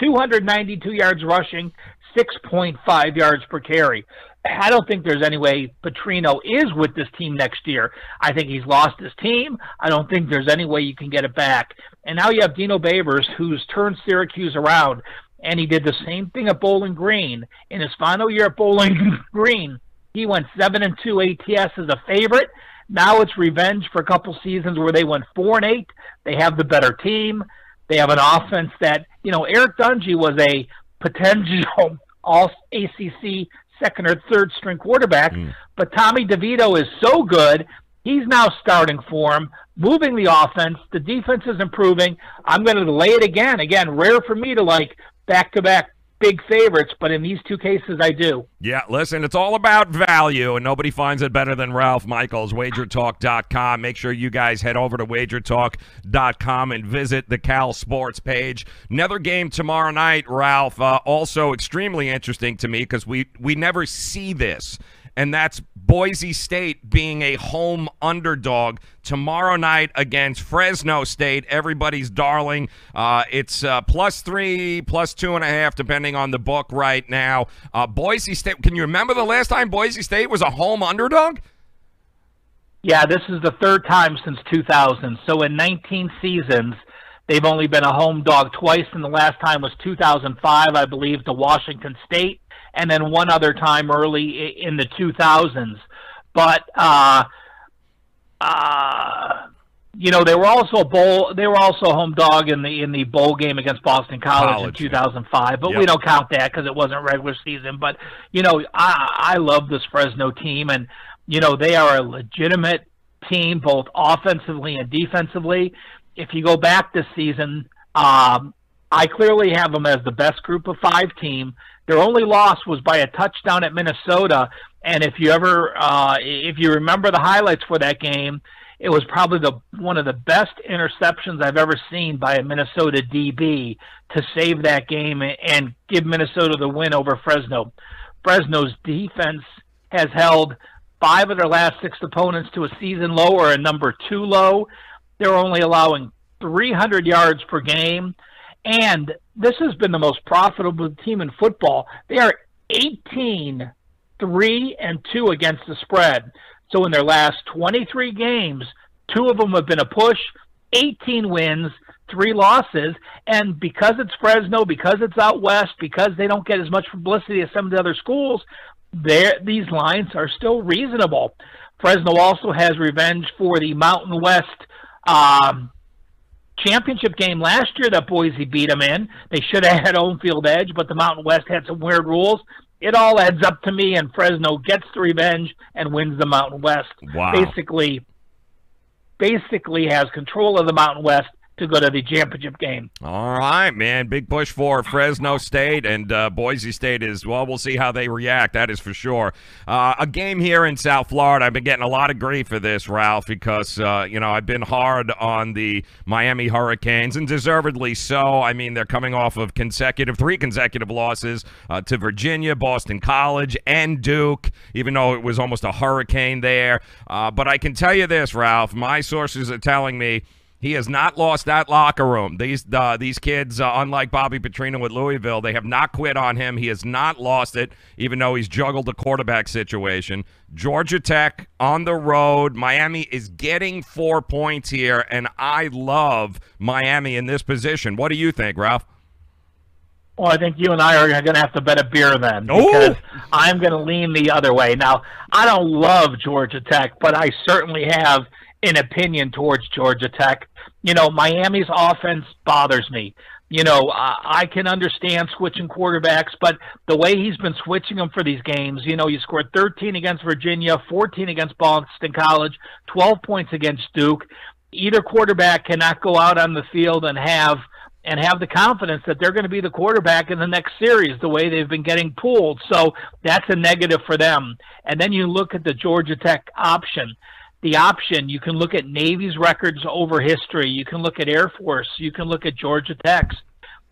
292 yards rushing, 6.5 yards per carry. I don't think there's any way Petrino is with this team next year. I think he's lost his team. I don't think there's any way you can get it back. And now you have Dino Babers, who's turned Syracuse around, and he did the same thing at Bowling Green. In his final year at Bowling Green, he went 7-2 ATS as a favorite. Now it's revenge for a couple seasons where they went 4-8. They have the better team. They have an offense that, Eric Dungy was a potential all-ACC second or third string quarterback, but Tommy DeVito is so good, he's now starting for him, moving the offense. The defense is improving. I'm going to lay it again. Again, rare for me to like back-to-back big favorites, but in these two cases, I do. Yeah, listen, it's all about value, and nobody finds it better than Ralph Michaels, wagertalk.com. Make sure you guys head over to wagertalk.com and visit the Cal Sports page. Another game tomorrow night, Ralph, also extremely interesting to me because we never see this, and that's Boise State being a home underdog tomorrow night against Fresno State, everybody's darling. It's +3, +2.5, depending on the book right now. Boise State, can you remember the last time Boise State was a home underdog? Yeah, this is the third time since 2000. So in 19 seasons, they've only been a home dog twice, and the last time was 2005, I believe, to Washington State, and then one other time early in the 2000s. But they were also a home dog in the bowl game against Boston College in 2005. But we don't count that because it wasn't regular season. But I love this Fresno team, and they are a legitimate team both offensively and defensively. If you go back this season, I clearly have them as the best group of 5 team. Their only loss was by a touchdown at Minnesota, and if you remember the highlights for that game, it was probably one of the best interceptions I've ever seen by a Minnesota DB to save that game and give Minnesota the win over Fresno. Fresno's defense has held 5 of their last 6 opponents to a season low or a number 2 low. They're only allowing 300 yards per game. And this has been the most profitable team in football. They are 18-3-2 against the spread. So in their last 23 games, 2 of them have been a push, 18 wins, 3 losses. And because it's Fresno, because it's out west, because they don't get as much publicity as some of the other schools, these lines are still reasonable. Fresno also has revenge for the Mountain West championship game last year that Boise beat them in. They should have had home field edge, but the Mountain West had some weird rules. It all adds up to me, and Fresno gets the revenge and wins the Mountain West. Wow. Basically has control of the Mountain West to go to the championship game. All right, man. Big push for Fresno State, and Boise State is, well, we'll see how they react. That is for sure. A game here in South Florida. I've been getting a lot of grief for this, Ralph, because, I've been hard on the Miami Hurricanes, and deservedly so. I mean, they're coming off of 3 consecutive losses to Virginia, Boston College, and Duke, even though it was almost a hurricane there. But I can tell you this, Ralph. My sources are telling me he has not lost that locker room. These kids, unlike Bobby Petrino with Louisville, they have not quit on him. He has not lost it, even though he's juggled the quarterback situation. Georgia Tech on the road. Miami is getting 4 points here, and I love Miami in this position. What do you think, Ralph? Well, I think you and I are going to have to bet a beer then, because I'm going to lean the other way. Now, I don't love Georgia Tech, but I certainly have an opinion towards Georgia Tech. Miami's offense bothers me. I can understand switching quarterbacks, but the way he's been switching them for these games, you scored 13 against Virginia, 14 against Boston College, 12 points against Duke. Either quarterback cannot go out on the field and have the confidence that they're going to be the quarterback in the next series the way they've been getting pulled. So that's a negative for them. And then you look at the Georgia Tech option. The option, you can look at Navy's records over history. You can look at Air Force. You can look at Georgia Tech's.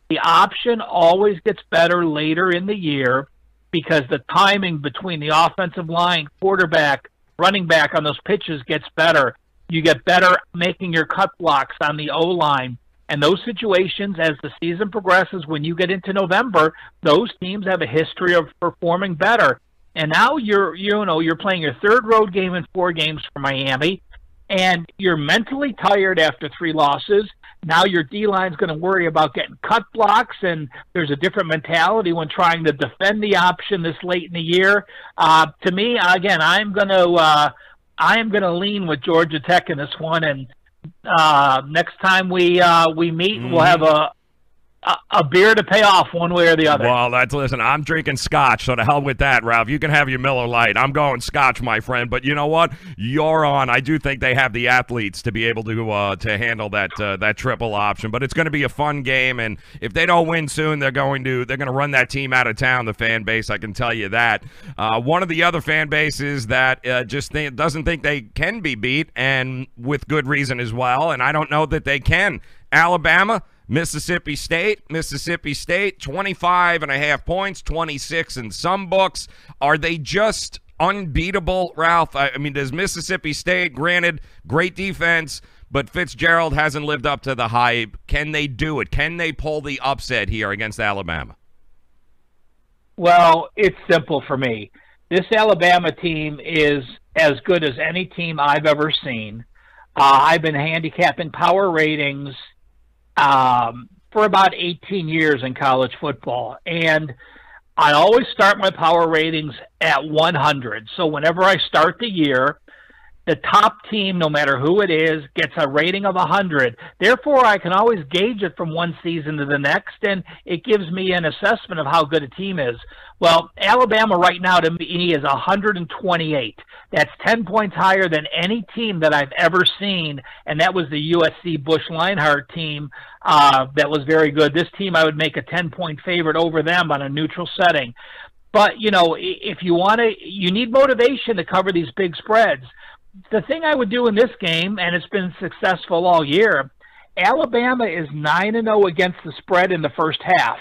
The option always gets better later in the year because the timing between the offensive line, quarterback, running back on those pitches gets better. You get better making your cut blocks on the O-line. And those situations, as the season progresses, when you get into November, those teams have a history of performing better. And now you're playing your third road game in 4 games for Miami, and you're mentally tired after 3 losses. Now your D-line's going to worry about getting cut blocks, and there's a different mentality when trying to defend the option this late in the year. To me, again, I am going to lean with Georgia Tech in this one, and next time we meet, we'll have a beer to pay off one way or the other. Well, listen, I'm drinking scotch, so to hell with that, Ralph. You can have your Miller Lite. I'm going scotch, my friend. But you know what? You're on. I do think they have the athletes to be able to handle that triple option. But it's going to be a fun game, and if they don't win soon, they're going to run that team out of town, the fan base, I can tell you that. One of the other fan bases that doesn't think they can be beat, and with good reason as well, and I don't know that they can. Alabama, Mississippi State, 25.5 points, 26 in some books. Are they just unbeatable, Ralph? I mean, does Mississippi State, granted, great defense, but Fitzgerald hasn't lived up to the hype. Can they do it? Can they pull the upset here against Alabama? Well, it's simple for me. This Alabama team is as good as any team I've ever seen. I've been handicapping power ratings for about 18 years in college football. And I always start my power ratings at 100. So whenever I start the year, the top team, no matter who it is, gets a rating of 100. Therefore, I can always gauge it from one season to the next, and it gives me an assessment of how good a team is. Well, Alabama right now to me is 128. That's 10 points higher than any team that I've ever seen, and that was the USC Bush-Linehart team that was very good. This team, I would make a 10-point favorite over them on a neutral setting. But, if you need motivation to cover these big spreads. The thing I would do in this game, and it's been successful all year, Alabama is 9-0 against the spread in the first half.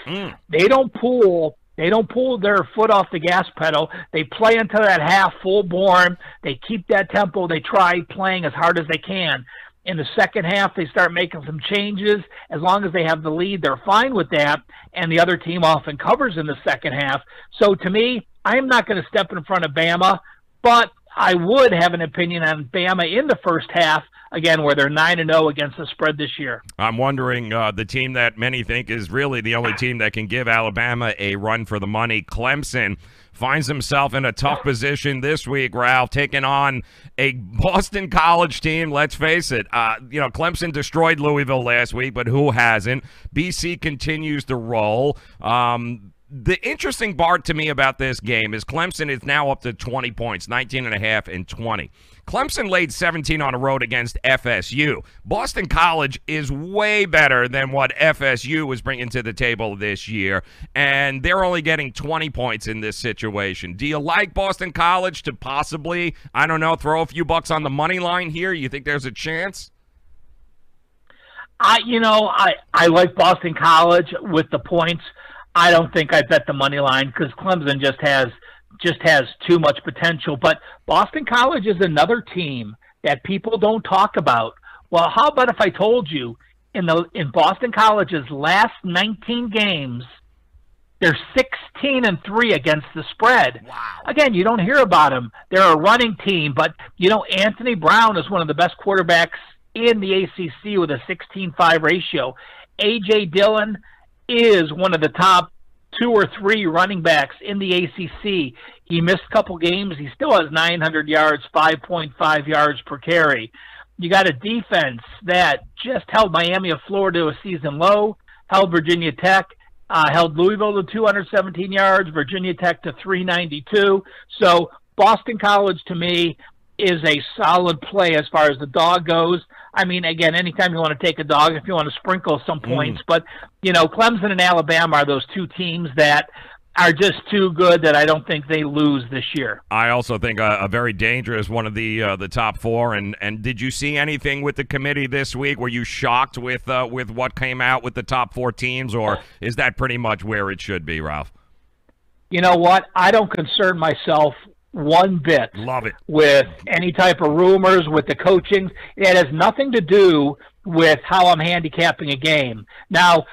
They don't pull their foot off the gas pedal. They play until that half full born. They keep that tempo. They try playing as hard as they can. In the second half, they start making some changes. As long as they have the lead, they're fine with that, and the other team often covers in the second half. So to me, I'm not going to step in front of Bama, but I would have an opinion on Bama in the first half, again, where they're 9-0 against the spread this year. I'm wondering, the team that many think is really the only team that can give Alabama a run for the money, Clemson, finds himself in a tough position this week, Ralph, taking on a Boston College team. Let's face it, Clemson destroyed Louisville last week, but who hasn't? BC continues to roll. The interesting part to me about this game is Clemson is now up to 20 points, 19.5 and 20. Clemson laid 17 on the road against FSU. Boston College is way better than what FSU was bringing to the table this year, and they're only getting 20 points in this situation. Do you like Boston College to possibly, throw a few bucks on the money line here? You think there's a chance? I like Boston College with the points. I don't think I bet the money line because Clemson just has too much potential. But Boston College is another team that people don't talk about. Well, how about if I told you in Boston College's last 19 games, they're 16-3 against the spread. Wow. Again, you don't hear about them. They're a running team, but Anthony Brown is one of the best quarterbacks in the ACC with a 16-5 ratio. A.J. Dillon is one of the top 2 or 3 running backs in the ACC. He missed a couple games. He still has 900 yards, 5.5 yards per carry. You got a defense that just held Miami of Florida to a season low. held Virginia Tech, held Louisville to 217 yards, Virginia Tech to 392. So Boston College, to me, is a solid play as far as the dog goes. I mean, again, anytime you want to take a dog, if you want to sprinkle some points. But, Clemson and Alabama are those two teams that are just too good that I don't think they lose this year. I also think a very dangerous one of the top four. And did you see anything with the committee this week? Were you shocked with what came out with the top four teams, or is that pretty much where it should be, Ralph? You know what? I don't concern myself one bit. Love it. With any type of rumors, with the coaching. It has nothing to do with how I'm handicapping a game. Now,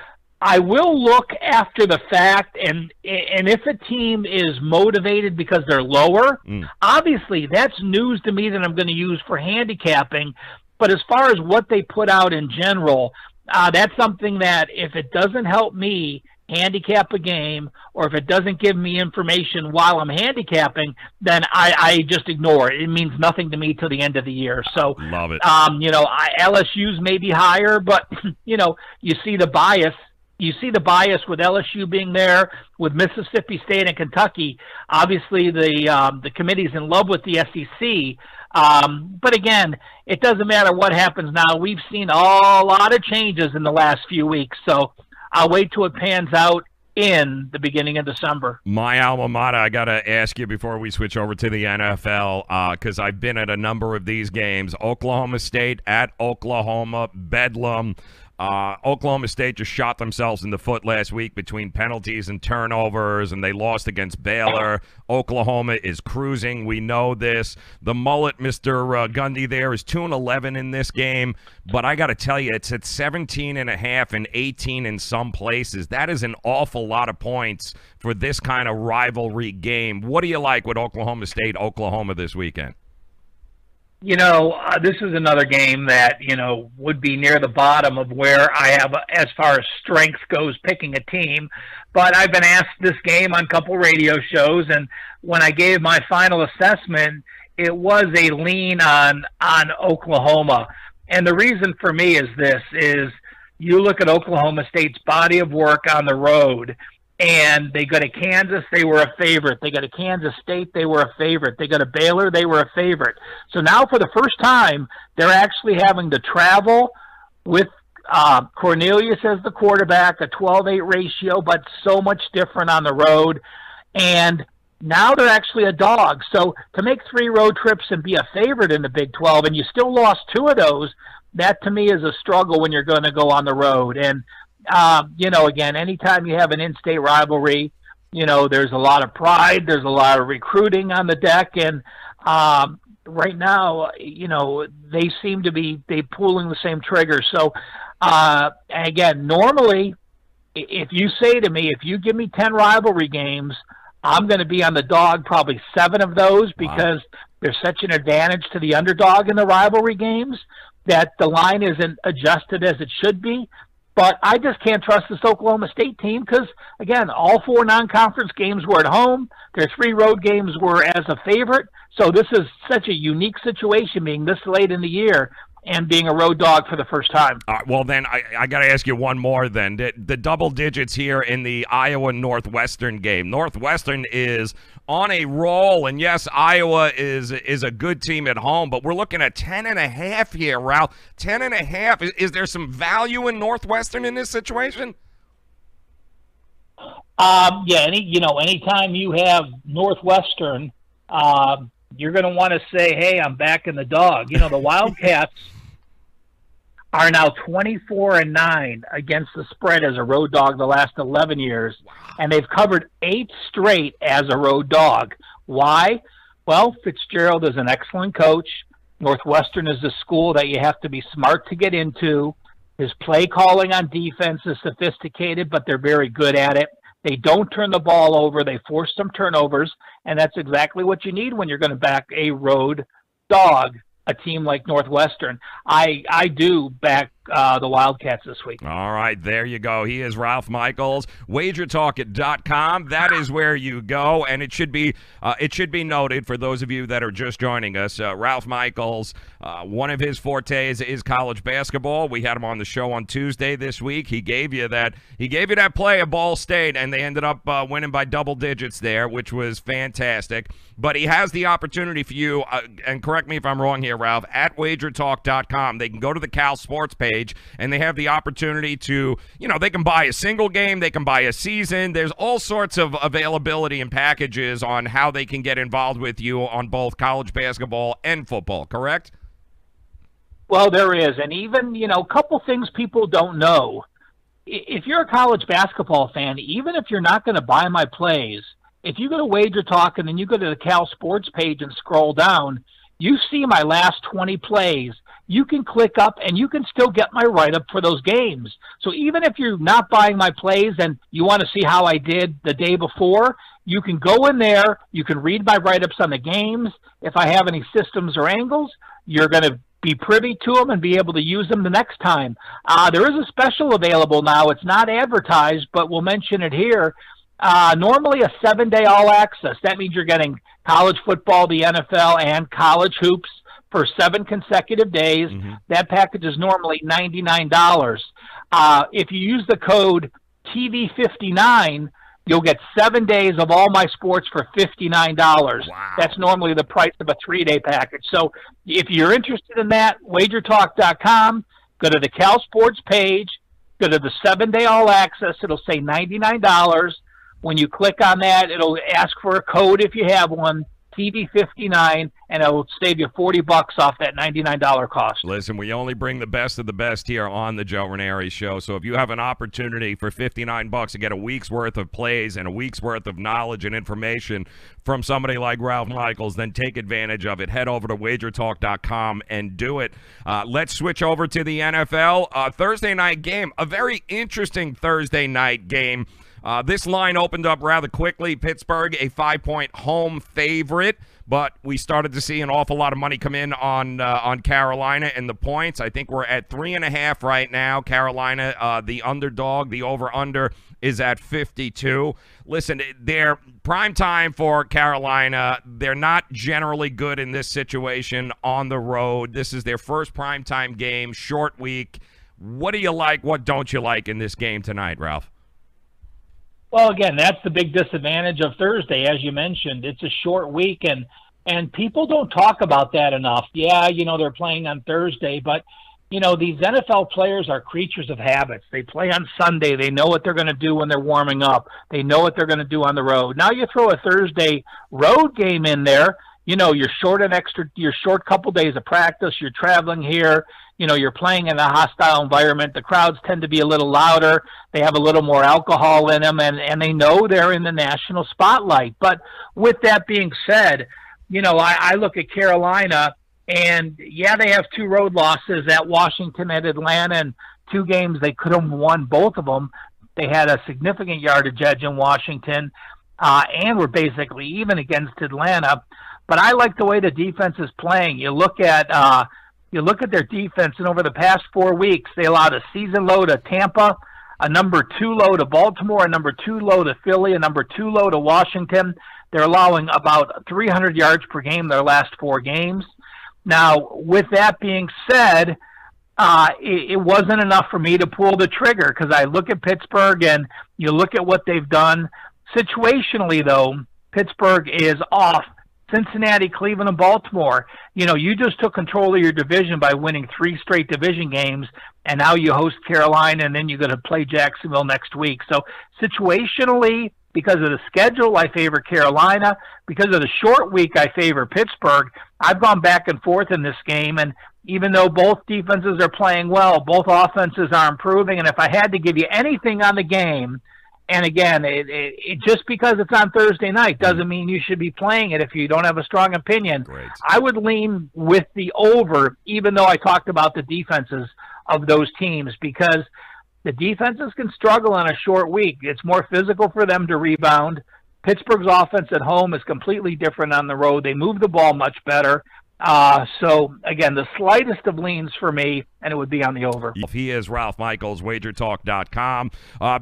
I will look after the fact, and if a team is motivated because they're lower, obviously that's news to me that I'm going to use for handicapping. But as far as what they put out in general, that's something that if it doesn't help me handicap a game, or if it doesn't give me information while I'm handicapping, then I just ignore it. It means nothing to me till the end of the year. So, love it. LSU's maybe higher, but you see the bias. You see the bias with LSU being there, with Mississippi State and Kentucky. Obviously, the committee's in love with the SEC. But again, it doesn't matter what happens now. We've seen a lot of changes in the last few weeks, so I'll wait till it pans out in the beginning of December. My alma mater, I got to ask you before we switch over to the NFL, because I've been at a number of these games. Oklahoma State at Oklahoma, Bedlam. Oklahoma State just shot themselves in the foot last week between penalties and turnovers, and they lost against Baylor. Oklahoma is cruising. We know this. The mullet, Mr. Gundy, there is 2-11 in this game, but I got to tell you, it's at 17.5 and 18 in some places. That is an awful lot of points for this kind of rivalry game. What do you like with Oklahoma State, Oklahoma this weekend? This is another game that, would be near the bottom of where I have, as far as strength goes, picking a team. But I've been asked this game on a couple radio shows, and when I gave my final assessment, it was a lean on Oklahoma. And the reason for me is this, is you look at Oklahoma State's body of work on the road, and they go to Kansas, they were a favorite. They go to Kansas State, they were a favorite. They go to Baylor, they were a favorite. So now for the first time, they're actually having to travel with Cornelius as the quarterback, a 12-8 ratio, but so much different on the road. And now they're actually a dog. So to make 3 road trips and be a favorite in the Big 12, and you still lost 2 of those, that to me is a struggle when you're going to go on the road. And again, anytime you have an in-state rivalry, there's a lot of pride, there's a lot of recruiting on the deck, and right now, they seem to be pulling the same trigger. So, again, normally, if you say to me, if you give me 10 rivalry games, I'm going to be on the dog probably 7 of those, because there's such an advantage to the underdog in the rivalry games that the line isn't adjusted as it should be. But I just can't trust this Oklahoma State team because, again, all 4 non-conference games were at home. Their 3 road games were as a favorite. So this is such a unique situation, being this late in the year and being a road dog for the first time. Well, then I got to ask you one more then. The double digits here in the Iowa-Northwestern game. Northwestern is on a roll, and yes, Iowa is a good team at home, but we're looking at 10.5 here, Ralph. 10.5. Is there some value in Northwestern in this situation? Anytime you have Northwestern, you're going to want to say, hey, I'm back in the dog. The Wildcats are now 24-9 against the spread as a road dog the last 11 years, and they've covered 8 straight as a road dog. Why? Well, Fitzgerald is an excellent coach. Northwestern is a school that you have to be smart to get into. His play calling on defense is sophisticated, but they're very good at it. They don't turn the ball over. They force some turnovers, and that's exactly what you need when you're going to back a road dog, a team like Northwestern. I do back the Wildcats this week. All right, there you go. He is Ralph Michaels. WagerTalk.com. That is where you go, and it should be noted for those of you that are just joining us. Ralph Michaels, one of his fortes is college basketball. We had him on the show on Tuesday this week. He gave you that play at Ball State, and they ended up winning by double digits there, which was fantastic. But he has the opportunity for you, and correct me if I'm wrong here, Ralph, at WagerTalk.com. They can go to the Cal Sports page, and they have the opportunity to, they can buy a single game, they can buy a season. There's all sorts of availability and packages on how they can get involved with you on both college basketball and football, correct? Well, there is. And even, a couple things people don't know. If you're a college basketball fan, even if you're not going to buy my plays, if you go to Wager Talk and then you go to the Cal Sports page and scroll down, you see my last 20 plays. You can click up and you can still get my write-up for those games. So even if you're not buying my plays and you want to see how I did the day before, you can go in there. You can read my write-ups on the games. If I have any systems or angles, you're going to be privy to them and be able to use them the next time. There is a special available now. It's not advertised, but we'll mention it here. Normally a 7-day all access. That means you're getting college football, the NFL, and college hoops for 7 consecutive days. Mm-hmm. That package is normally $99. If you use the code TV59, you'll get 7 days of all my sports for $59. Wow. That's normally the price of a 3-day package. So if you're interested in that, wagertalk.com, go to the Cal Sports page, go to the 7-day all access. It'll say $99. When you click on that, it'll ask for a code if you have one, TV59, and it'll save you $40 off that $99 cost. Listen, we only bring the best of the best here on the Joe Raineri Show. So if you have an opportunity for $59 to get a week's worth of plays and a week's worth of knowledge and information from somebody like Ralph Michaels, then take advantage of it. Head over to wagertalk.com and do it. Let's switch over to the NFL. Thursday night game, a very interesting Thursday night game. This line opened up rather quickly. Pittsburgh, a 5-point home favorite, but we started to see an awful lot of money come in on Carolina and the points. I think we're at 3.5 right now. Carolina, the underdog, the over-under is at 52. Listen, they're prime time for Carolina. They're not generally good in this situation on the road. This is their first primetime game, short week. What do you like? What don't you like in this game tonight, Ralph? Well, again, that's the big disadvantage of Thursday, as you mentioned. It's a short week, and people don't talk about that enough. Yeah, they're playing on Thursday, but, these NFL players are creatures of habits. They play on Sunday. They know what they're going to do when they're warming up. They know what they're going to do on the road. Now you throw a Thursday road game in there. You're short couple days of practice. You're traveling here. You're playing in a hostile environment. The crowds tend to be a little louder. They have a little more alcohol in them, and they know they're in the national spotlight. But with that being said, I look at Carolina, and, yeah, they have 2 road losses at Washington and Atlanta, and 2 games they could have won both of them. They had a significant yardage edge in Washington and were basically even against Atlanta. But I like the way the defense is playing. You look at their defense, and over the past 4 weeks, they allowed a season low to Tampa, a number 2 low to Baltimore, a number 2 low to Philly, a number 2 low to Washington. They're allowing about 300 yards per game their last 4 games. Now, with that being said, it wasn't enough for me to pull the trigger because I look at Pittsburgh and you look at what they've done. Situationally, though, Pittsburgh is off Cincinnati, Cleveland, and Baltimore. You just took control of your division by winning 3 straight division games, and now you host Carolina, and then you're going to play Jacksonville next week. So situationally, because of the schedule, I favor Carolina. Because of the short week, I favor Pittsburgh. I've gone back and forth in this game, and even though both defenses are playing well, both offenses are improving, and if I had to give you anything on the game, and again, it just because it's on Thursday night doesn't mean you should be playing it if you don't have a strong opinion. Great. I would lean with the over, even though I talked about the defenses of those teams, because the defenses can struggle on a short week. It's more physical for them to rebound. Pittsburgh's offense at home is completely different on the road. They move the ball much better. So, again, the slightest of leans for me, and it would be on the over. He is Ralph Michaels, wagertalk.com.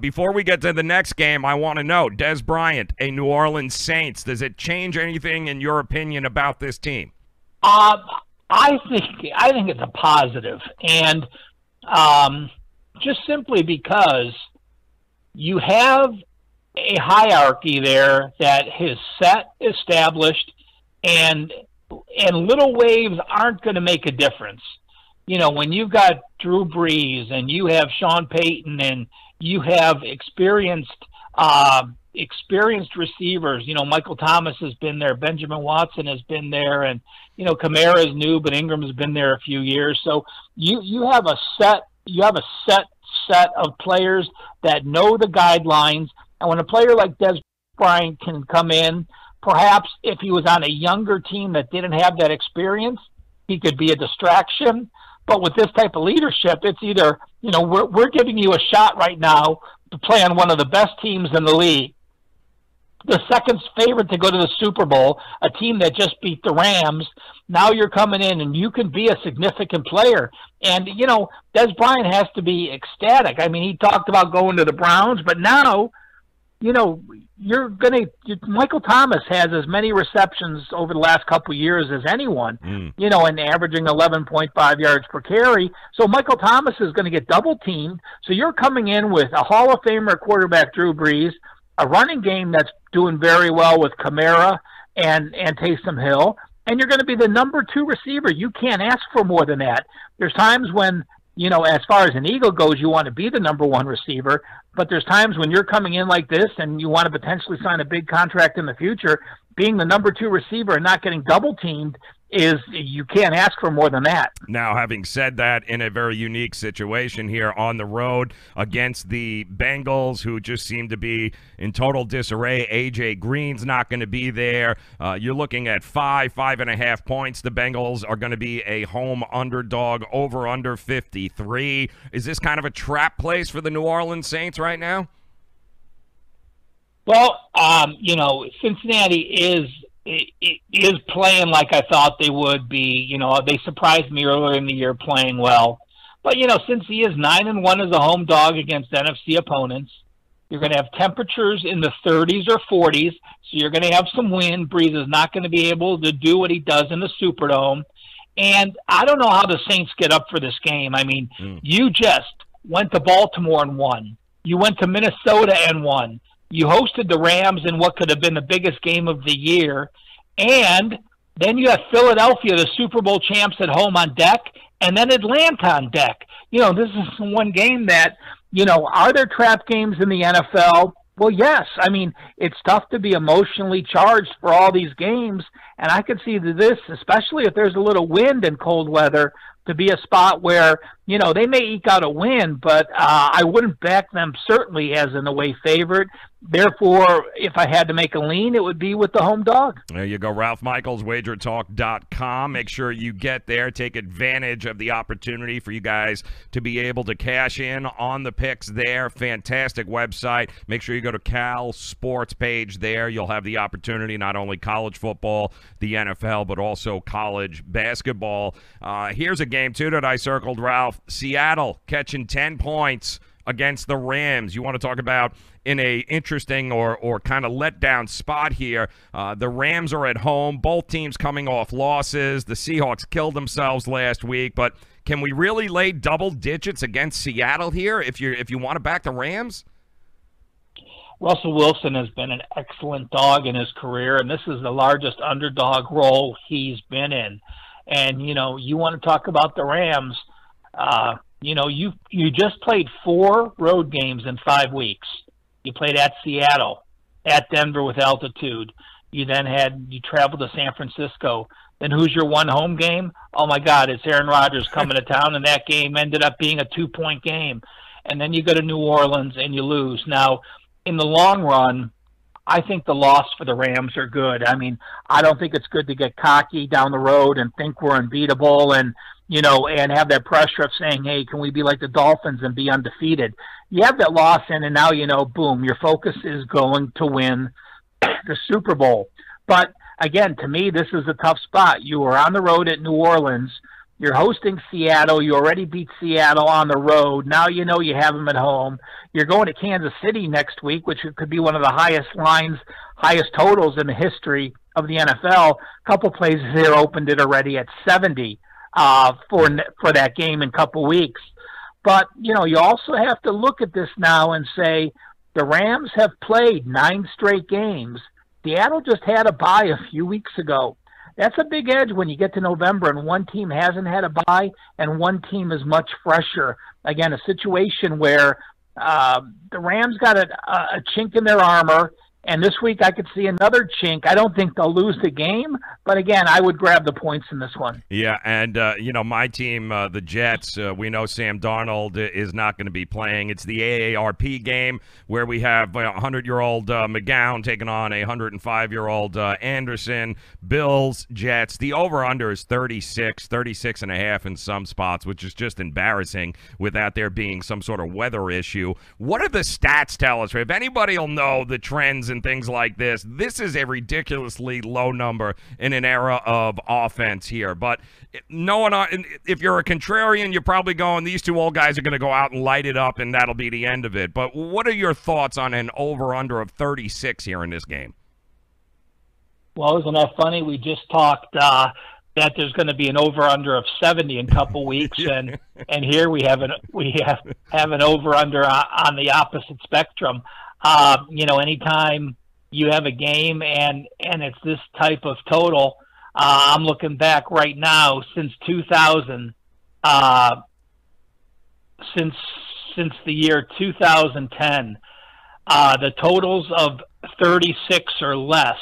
Before we get to the next game, I want to know, Des Bryant, a New Orleans Saints, does it change anything in your opinion about this team? I think it's a positive, and just simply because you have a hierarchy there that is set, established, and little waves aren't going to make a difference. You know, when you've got Drew Brees and you have Sean Payton and you have experienced receivers, you know, Michael Thomas has been there, Benjamin Watson has been there, and, you know, Kamara is new, but Ingram has been there a few years. So you have a set of players that know the guidelines. And when a player like Des Bryant can come in, perhaps if he was on a younger team that didn't have that experience, he could be a distraction. But with this type of leadership, it's either, you know, we're giving you a shot right now to play on one of the best teams in the league, the second favorite to go to the Super Bowl, a team that just beat the Rams. Now you're coming in and you can be a significant player. And, you know, Des Bryant has to be ecstatic. I mean, he talked about going to the Browns, but now, you know, Michael Thomas has as many receptions over the last couple of years as anyone, you know, and averaging 11.5 yards per carry. So Michael Thomas is going to get double teamed. So you're coming in with a Hall of Famer quarterback, Drew Brees, a running game that's doing very well with Kamara and Taysom Hill, and you're going to be the number 2 receiver. You can't ask for more than that. There's times when, you know, as far as an Eagle goes, you want to be the number 1 receiver, but there's times when you're coming in like this and you want to potentially sign a big contract in the future. Being the number 2 receiver and not getting double teamed you can't ask for more than that. Now, having said that, in a very unique situation here on the road against the Bengals, who just seem to be in total disarray. A.J. Green's not going to be there. You're looking at 5.5 points. The Bengals are going to be a home underdog, over under 53. Is this kind of a trap place for the New Orleans Saints right now? Well, you know, Cincinnati is playing like I thought they would be. You know, they surprised me earlier in the year playing well. But, you know, since he is 9-1 as a home dog against NFC opponents, you're going to have temperatures in the 30s or 40s, so you're going to have some wind. Breeze is not going to be able to do what he does in the Superdome. And I don't know how the Saints get up for this game. I mean, you just went to Baltimore and won. You went to Minnesota and won. You hosted the Rams in what could have been the biggest game of the year. And then you have Philadelphia, the Super Bowl champs, at home on deck, and then Atlanta on deck. You know, this is one game that, you know, are there trap games in the NFL? Well, yes. I mean, it's tough to be emotionally charged for all these games, and I could see this, especially if there's a little wind and cold weather, to be a spot where, you know, they may eke out a win, but I wouldn't back them certainly as an away favorite. Therefore, if I had to make a lean, it would be with the home dog. There you go, Ralph Michaels, wagertalk.com. Make sure you get there. Take advantage of the opportunity for you guys to be able to cash in on the picks there. Fantastic website. Make sure you go to Cal Sports page there. You'll have the opportunity, not only college football, the NFL, but also college basketball. Here's a game, too, that I circled, Ralph. Seattle catching 10 points against the Rams. You want to talk about in a interesting or kind of letdown spot here. The Rams are at home. Both teams coming off losses. The Seahawks killed themselves last week, but can we really lay double digits against Seattle here if you want to back the Rams? Russell Wilson has been an excellent dog in his career, and this is the largest underdog role he's been in. And, you know, you want to talk about the Rams. You know, you just played 4 road games in 5 weeks. You played at Seattle, at Denver with altitude. You traveled to San Francisco. Then who's your one home game? Oh, my God, it's Aaron Rodgers coming to town, and that game ended up being a 2-point game. And then you go to New Orleans and you lose. Now, in the long run, I think the loss for the Rams are good. I mean, I don't think it's good to get cocky down the road and think we're unbeatable and, you know, and have that pressure of saying, hey, can we be like the Dolphins and be undefeated? You have that loss in, and now, you know, boom, your focus is going to win the Super Bowl. But again, to me, this is a tough spot. You are on the road at New Orleans. You're hosting Seattle. You already beat Seattle on the road. Now you know you have them at home. You're going to Kansas City next week, which could be one of the highest lines, highest totals in the history of the NFL. A couple places here opened it already at 70 for that game in a couple weeks. But, you know, you also have to look at this now and say the Rams have played 9 straight games. Seattle just had a bye a few weeks ago. That's a big edge when you get to November and one team hasn't had a bye and one team is much fresher. Again, a situation where the Rams got a chink in their armor, and this week I could see another chink. I don't think they'll lose the game, but again, I would grab the points in this one. Yeah, and, you know, my team, the Jets, we know Sam Darnold is not going to be playing. It's the AARP game where we have a 100-year-old McGowan taking on a 105-year-old Anderson. Bills, Jets. The over-under is 36 and a half in some spots, which is just embarrassing without there being some sort of weather issue. What do the stats tell us? If anybody will know the trends and things like this, this is a ridiculously low number in an era of offense here. But no one, if you're a contrarian, you're probably going, these two old guys are going to go out and light it up, and that'll be the end of it. But what are your thoughts on an over-under of 36 here in this game? Well, isn't that funny? We just talked that there's going to be an over-under of 70 in a couple weeks, and here we have an over-under on the opposite spectrum. You know, anytime you have a game and it's this type of total, I'm looking back right now since 2000, since the year 2010, the totals of 36 or less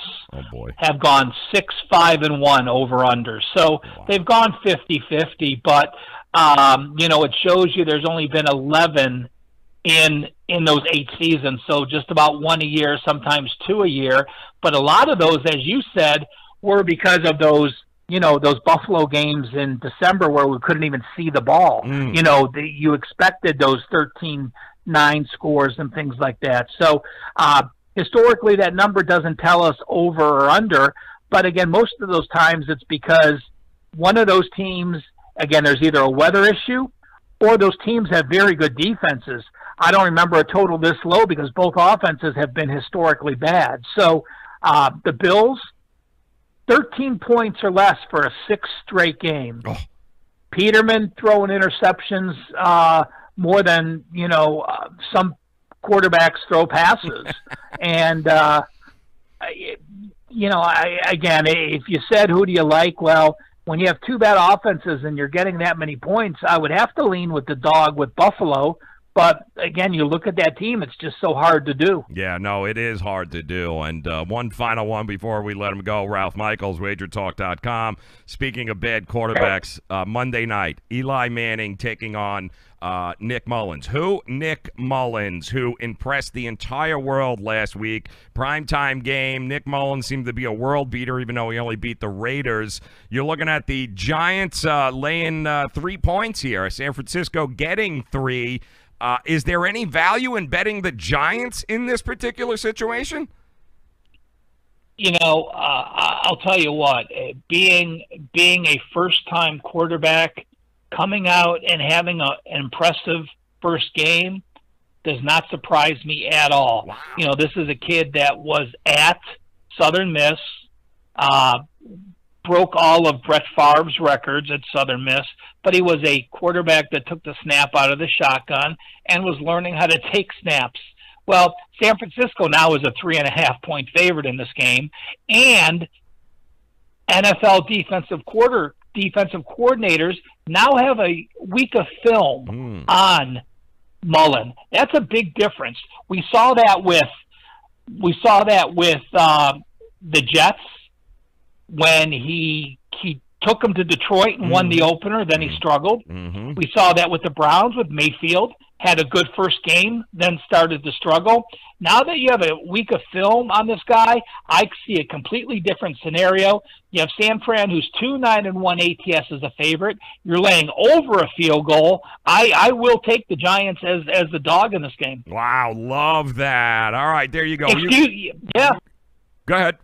have gone 6-5-1 over under. So they've gone 50-50, but you know, it shows you there's only been 11 in those 8 seasons, so just about 1 a year, sometimes 2 a year. But a lot of those, as you said, were because of those, you know, those Buffalo games in December where we couldn't even see the ball. You know, you expected those 13-9 scores and things like that. So historically, that number doesn't tell us over or under. But again, most of those times it's because one of those teams, again, there's either a weather issue or those teams have very good defenses. I don't remember a total this low because both offenses have been historically bad. So the Bills, 13 points or less for a 6th straight game. Oh. Peterman throwing interceptions more than, you know, some quarterbacks throw passes. And, you know, again, if you said who do you like, well, when you have 2 bad offenses and you're getting that many points, I would have to lean with the dog with Buffalo. But, again, you look at that team, it's just so hard to do. Yeah, no, it is hard to do. And one final one before we let him go. Ralph Michaels, WagerTalk.com. Speaking of bad quarterbacks, Monday night, Eli Manning taking on Nick Mullins. Who? Nick Mullins, who impressed the entire world last week. Primetime game. Nick Mullins seemed to be a world beater, even though he only beat the Raiders. You're looking at the Giants laying 3 points here. San Francisco getting 3. Is there any value in betting the Giants in this particular situation? You know, I'll tell you what, being a first-time quarterback, coming out and having an impressive first game does not surprise me at all. Wow. You know, this is a kid that was at Southern Miss, broke all of Brett Favre's records at Southern Miss, but he was a quarterback that took the snap out of the shotgun and was learning how to take snaps. Well, San Francisco now is a 3.5-point favorite in this game, and NFL defensive coordinators now have a week of film on Mullen. That's a big difference. We saw that with the Jets when he took them to Detroit and won the opener, then he struggled. We saw that with the Browns with Mayfield, had a good first game, then started to struggle. Now that you have a week of film on this guy, I see a completely different scenario. You have San Fran, who's 2-9-1 ATS as a favorite. You're laying over a field goal. I will take the Giants as the dog in this game. Wow, love that. All right, there you go. Yeah. Go ahead.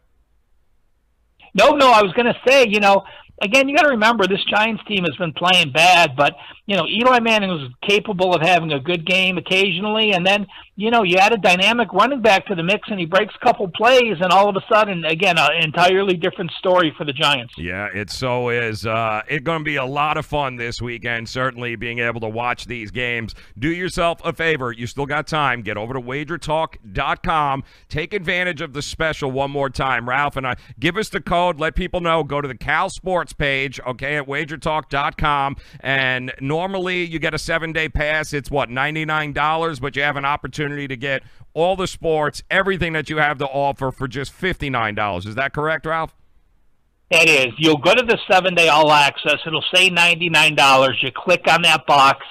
No, I was going to say, again, you got to remember this Giants team has been playing bad, but Eli Manning was capable of having a good game occasionally, and then you add a dynamic running back to the mix, and he breaks a couple plays, and all of a sudden, again, an entirely different story for the Giants. Yeah, it so is. It's going to be a lot of fun this weekend. Certainly, being able to watch these games. Do yourself a favor. You still got time. Get over to WagerTalk.com. Take advantage of the special one more time. Ralph and I, give us the code. Let people know. Go to the Cal Sports page, okay, at WagerTalk.com, and normally you get a 7-day pass. It's what, $99, but you have an opportunity to get all the sports, everything that you have to offer for just $59. Is that correct, Ralph? It is. You'll go to the 7-day all access. It'll say $99. You click on that box,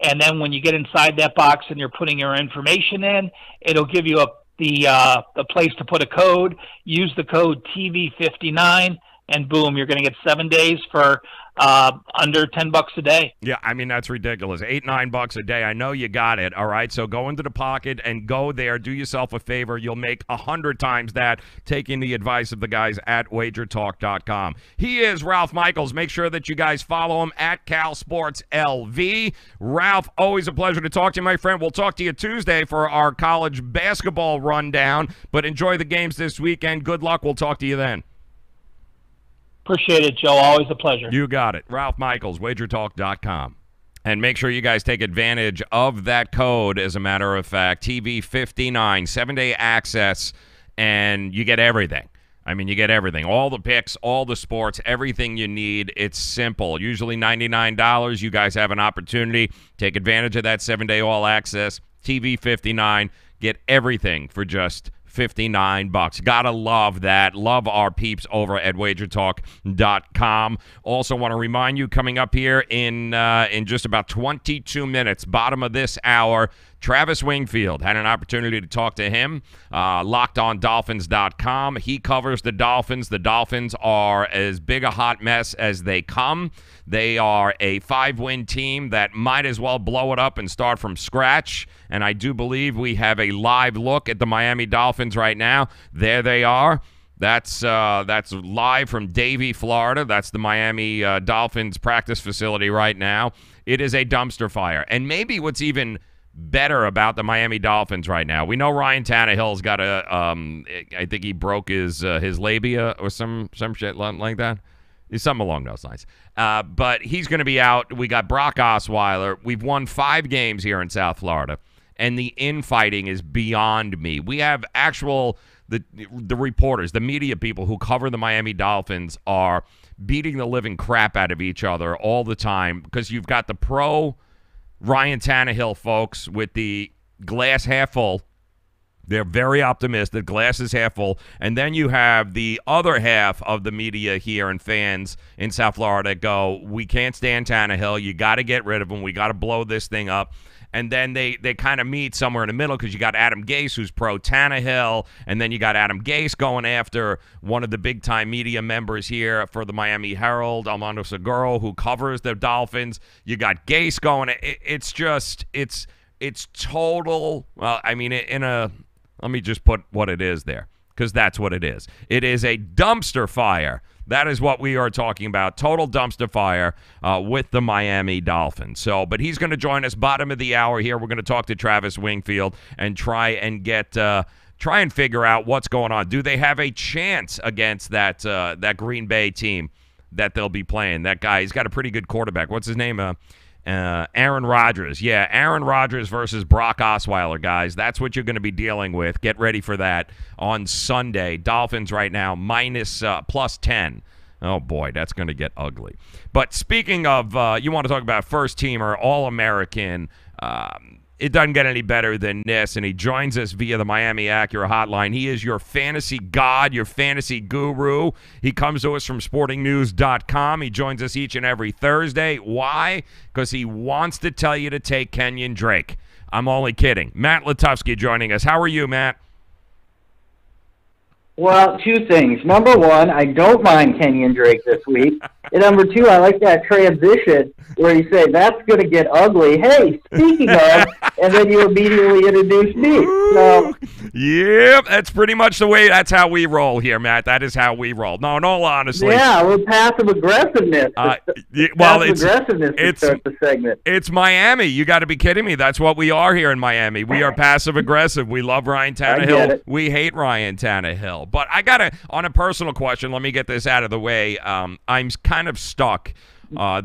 and then when you get inside that box and you're putting your information in, it'll give you the place to put a code. Use the code TV59, and boom, you're going to get 7 days for under $10 a day. Yeah, I mean, that's ridiculous. $8-9 a day. I know you got it. All right, so go into the pocket and go there. Do yourself a favor. You'll make 100 times that, taking the advice of the guys at wagertalk.com. He is Ralph Michaels. Make sure that you guys follow him at Cal Sports LV. Ralph, always a pleasure to talk to you, my friend. We'll talk to you Tuesday for our college basketball rundown, but enjoy the games this weekend. Good luck. We'll talk to you then. Appreciate it, Joe. Always a pleasure. You got it. Ralph Michaels, wagertalk.com. And make sure you guys take advantage of that code, as a matter of fact, TV59, 7-day access, and you get everything. I mean, you get everything. All the picks, all the sports, everything you need. It's simple. Usually $99. You guys have an opportunity. Take advantage of that 7-day all access. TV59. Get everything for just $59. Gotta love that. Love our peeps over at wagertalk.com. Also want to remind you, coming up here in just about 22 minutes, bottom of this hour, Travis Wingfield. Had an opportunity to talk to him. LockedOnDolphins.com. He covers the Dolphins. The Dolphins are as big a hot mess as they come. They are a 5-win team that might as well blow it up and start from scratch. And I do believe we have a live look at the Miami Dolphins right now. There they are. That's live from Davie, Florida. That's the Miami Dolphins practice facility right now. It is a dumpster fire. And maybe what's even better about the Miami Dolphins right now, we know Ryan Tannehill's got I think he broke his labia or some shit like that. Something along those lines. But he's going to be out. We got Brock Osweiler. We've won 5 games here in South Florida, and the infighting is beyond me. We have the reporters, the media people who cover the Miami Dolphins are beating the living crap out of each other all the time, because you've got the pro Ryan Tannehill folks with the glass half full. They're very optimistic. Glass is half full. And then you have the other half of the media here and fans in South Florida go, we can't stand Tannehill. You got to get rid of him. We got to blow this thing up. And then they kind of meet somewhere in the middle, because you got Adam Gase, who's pro Tannehill, and then you got Adam Gase going after one of the big-time media members here for the Miami Herald, Armando Seguro, who covers the Dolphins. You got Gase going. It's total, well, I mean, let me just put what it is there, because that's what it is. It is a dumpster fire. That is what we are talking about. Total dumpster fire with the Miami Dolphins. But he's going to join us bottom of the hour here. We're going to talk to Travis Wingfield and try and figure out what's going on. Do they have a chance against that Green Bay team that they'll be playing? That guy, he's got a pretty good quarterback. What's his name? Aaron Rodgers. Yeah, Aaron Rodgers versus Brock Osweiler, guys. That's what you're going to be dealing with. Get ready for that on Sunday. Dolphins right now minus plus 10. Oh, boy, that's going to get ugly. But speaking of, you want to talk about first-teamer, All-American, it doesn't get any better than this, and he joins us via the Miami Acura hotline. He is your fantasy god, your fantasy guru. He comes to us from sportingnews.com. He joins us each and every Thursday. Why? Because he wants to tell you to take Kenyon Drake. I'm only kidding. Matt Latufsky joining us. How are you, Matt? Well, 2 things. Number 1, I don't mind Kenyon Drake this week. And number two, I like that transition where you say, that's going to get ugly. Hey, speaking of, and then you immediately introduce me. So, yep, that's pretty much the way, that's how we roll here, Matt. That is how we roll. No, in all honesty. Yeah, we're passive aggressiveness. Aggressiveness to start the segment. It's Miami. You got to be kidding me. That's what we are here in Miami. We are passive aggressive. We love Ryan Tannehill. We hate Ryan Tannehill. But I got to, on a personal question, let me get this out of the way. I'm kind of stuck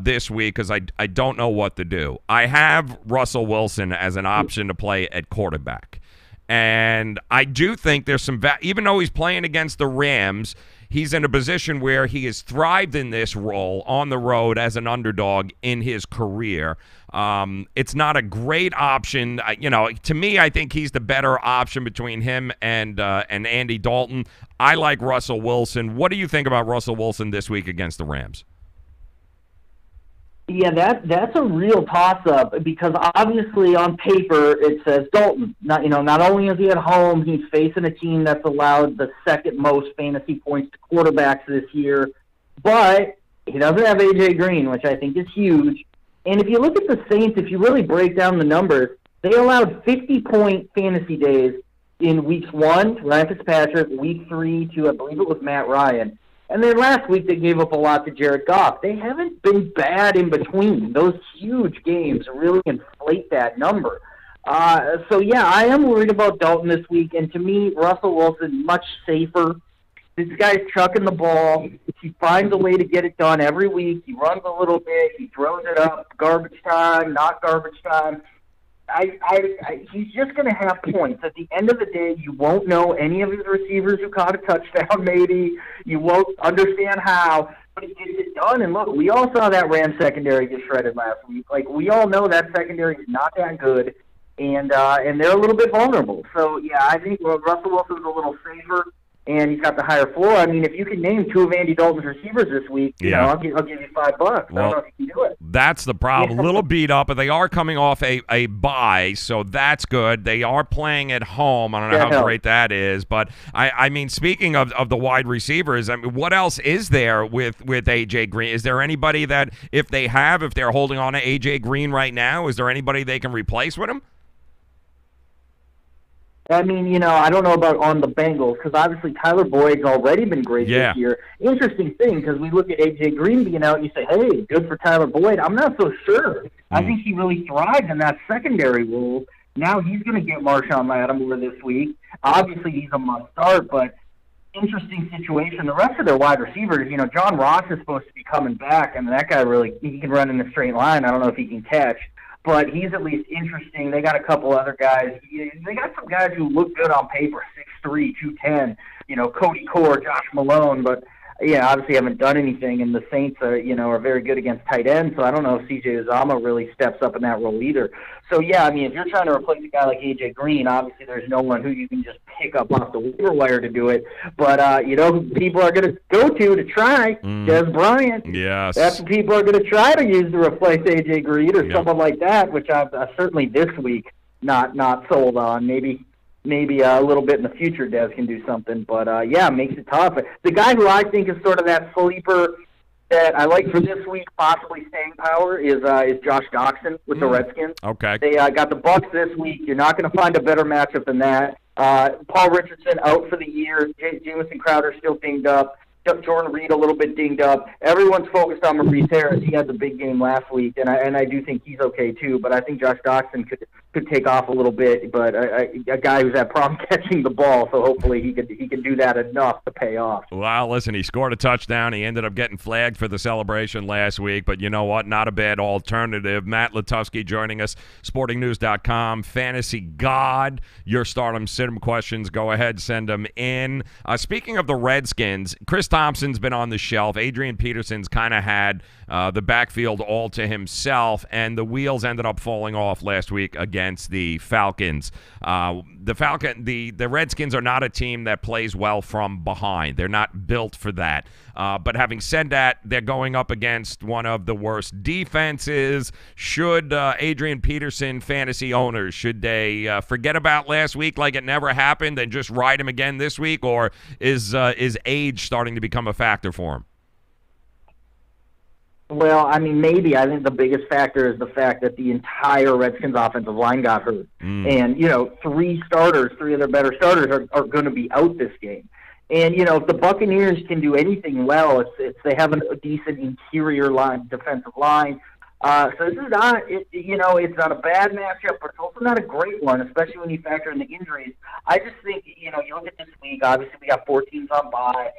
this week because I don't know what to do. I have Russell Wilson as an option to play at quarterback. And I do think there's some even though he's playing against the Rams, he's in a position where he has thrived in this role on the road as an underdog in his career. It's not a great option. To me, I think he's the better option between him and Andy Dalton. I like Russell Wilson. What do you think about Russell Wilson this week against the Rams? Yeah, that's a real toss-up because obviously on paper it says Dalton. Not only is he at home, he's facing a team that's allowed the second most fantasy points to quarterbacks this year, but he doesn't have A.J. Green, which I think is huge. And if you look at the Saints, if you really break down the numbers, they allowed 50-point fantasy days in weeks 1 to Ryan Fitzpatrick, week 3 to, I believe it was Matt Ryan. And then last week they gave up a lot to Jared Goff. They haven't been bad in between. Those huge games really inflate that number. So, yeah, I am worried about Dalton this week. And to me, Russell Wilson, much safer. This guy's chucking the ball. He finds a way to get it done every week. He runs a little bit. He throws it up. Garbage time, not garbage time. He's just going to have points. At the end of the day, you won't know any of his receivers who caught a touchdown, maybe. You won't understand how, but he gets it done. And look, we all saw that Rams secondary get shredded last week. Like, we all know that secondary is not that good, and they're a little bit vulnerable. So, yeah, I think Russell Wilson's a little safer. And he's got the higher floor. I mean, if you can name 2 of Andy Dalton's receivers this week, I'll give you $5. I don't know if you can do it. That's the problem. A little beat up, but they are coming off a bye, so that's good. They are playing at home. I don't know how great that is, but I mean, speaking of the wide receivers, I mean, what else is there with A.J. Green? Is there anybody that if they're holding on to A.J. Green right now, is there anybody they can replace with him? I mean, I don't know about on the Bengals because obviously Tyler Boyd's already been great this year. Interesting thing because we look at A.J. Green being out and you say, hey, good for Tyler Boyd. I'm not so sure. I think he really thrives in that secondary role. Now he's going to get Marshawn Lattimore this week. Obviously he's a must-start, but interesting situation. The rest of their wide receivers, John Ross is supposed to be coming back, and that guy he can run in a straight line. I don't know if he can catch. But he's at least interesting. They got a couple other guys. They got some guys who look good on paper, 6'3", 210, Cody Core, Josh Malone. But, obviously haven't done anything. And the Saints are very good against tight ends. So I don't know if C.J. Uzomah really steps up in that role either. So, yeah, I mean, if you're trying to replace a guy like A.J. Green, obviously there's no one who you can just pick up off the waiver wire to do it. But, who people are going to go to try, Des Bryant. Yes. That's what people are going to try to use to replace A.J. Green or someone like that, which I'm certainly this week not sold on. Maybe a little bit in the future Des can do something. But, it makes it tough. The guy who I think is sort of that sleeper that I like for this week, possibly staying power, is Josh Doxson with the Redskins. Okay. They got the Bucks this week. You're not going to find a better matchup than that. Paul Richardson out for the year. Jamison Crowder still dinged up. Jordan Reed a little bit dinged up. Everyone's focused on Maurice Harris. He had the big game last week, and I do think he's okay too. But I think Josh Doxson could take off a little bit. But a guy who's had problem catching the ball, so hopefully he can do that enough to pay off. Well, listen, he scored a touchdown. He ended up getting flagged for the celebration last week. But you know what? Not a bad alternative. Matt Latufsky joining us, sportingnews.com, Fantasy God. Your stardom sit-em questions. Go ahead, send them in. Speaking of the Redskins, Chris Thompson's been on the shelf. Adrian Peterson's kind of had the backfield all to himself, and the wheels ended up falling off last week against the Falcons. The Redskins are not a team that plays well from behind. They're not built for that. But having said that, they're going up against one of the worst defenses. Should Adrian Peterson fantasy owners, should they forget about last week like it never happened and just ride him again this week, or is age starting to become a factor for him? Well, I mean, maybe. I think the biggest factor is the fact that the entire Redskins offensive line got hurt. And, three of their better starters are going to be out this game. And, if the Buccaneers can do anything well, it's they have a decent interior line, defensive line. So this is not, it's not a bad matchup, but it's also not a great one, especially when you factor in the injuries. I just think, you look at this week, obviously we got 4 teams on bye.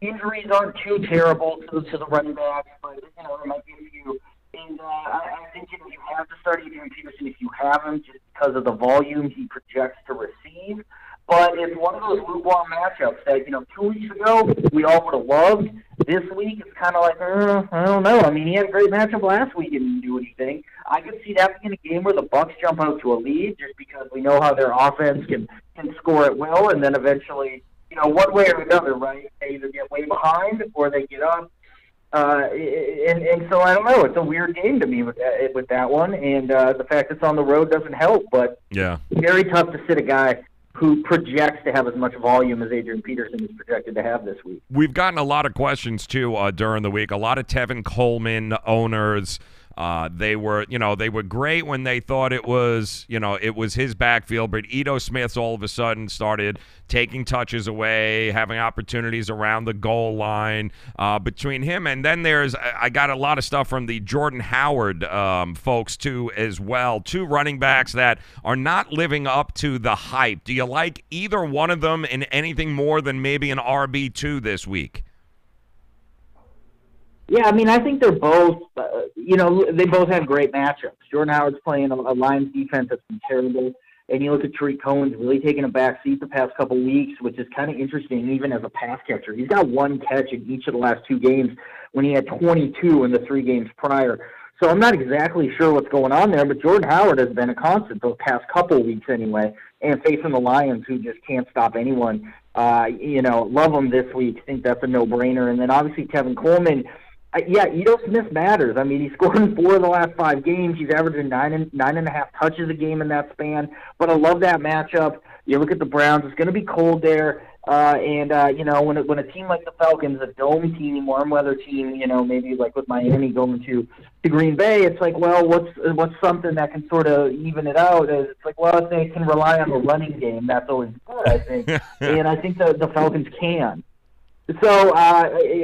Injuries aren't too terrible to the running backs, but, there might be a few. And I think, you have to start Adrian Peterson if you have him, just because of the volume he projects to receive. But it's one of those lukewarm matchups that, 2 weeks ago we all would have loved. This week it's kind of like, I don't know. I mean, he had a great matchup last week and didn't do anything. I could see that being a game where the Bucs jump out to a lead just because we know how their offense can score at will, and then eventually, one way or another, right? They either get way behind or they get up. And so I don't know. It's a weird game to me with that one, and the fact it's on the road doesn't help. But very tough to sit a guy who projects to have as much volume as Adrian Peterson is projected to have this week. We've gotten a lot of questions, too, during the week. A lot of Tevin Coleman owners. They were great when they thought it was his backfield, but Ito Smith's all of a sudden started taking touches away, having opportunities around the goal line between him. And then I got a lot of stuff from the Jordan Howard folks, too, as well. 2 running backs that are not living up to the hype. Do you like either one of them in anything more than maybe an RB2 this week? Yeah, I mean, I think they're both, they both have great matchups. Jordan Howard's playing a Lions defense that's been terrible, and you look at Tariq Cohen's really taking a back seat the past couple weeks, which is kind of interesting even as a pass catcher. He's got 1 catch in each of the last 2 games when he had 22 in the 3 games prior. So I'm not exactly sure what's going on there, but Jordan Howard has been a constant those past couple weeks anyway, and facing the Lions who just can't stop anyone. Love them this week. I think that's a no-brainer. And then obviously Tevin Coleman, Ito Smith matters. I mean, he scored in 4 of the last 5 games. He's averaging 9.5 touches a game in that span. But I love that matchup. You look at the Browns; it's going to be cold there. When a team like the Falcons, a dome team, warm weather team, maybe like with Miami going to Green Bay, it's like, well, what's something that can sort of even it out? It's like, well, if they can rely on the running game, that's always good, I think. And I think the Falcons can. So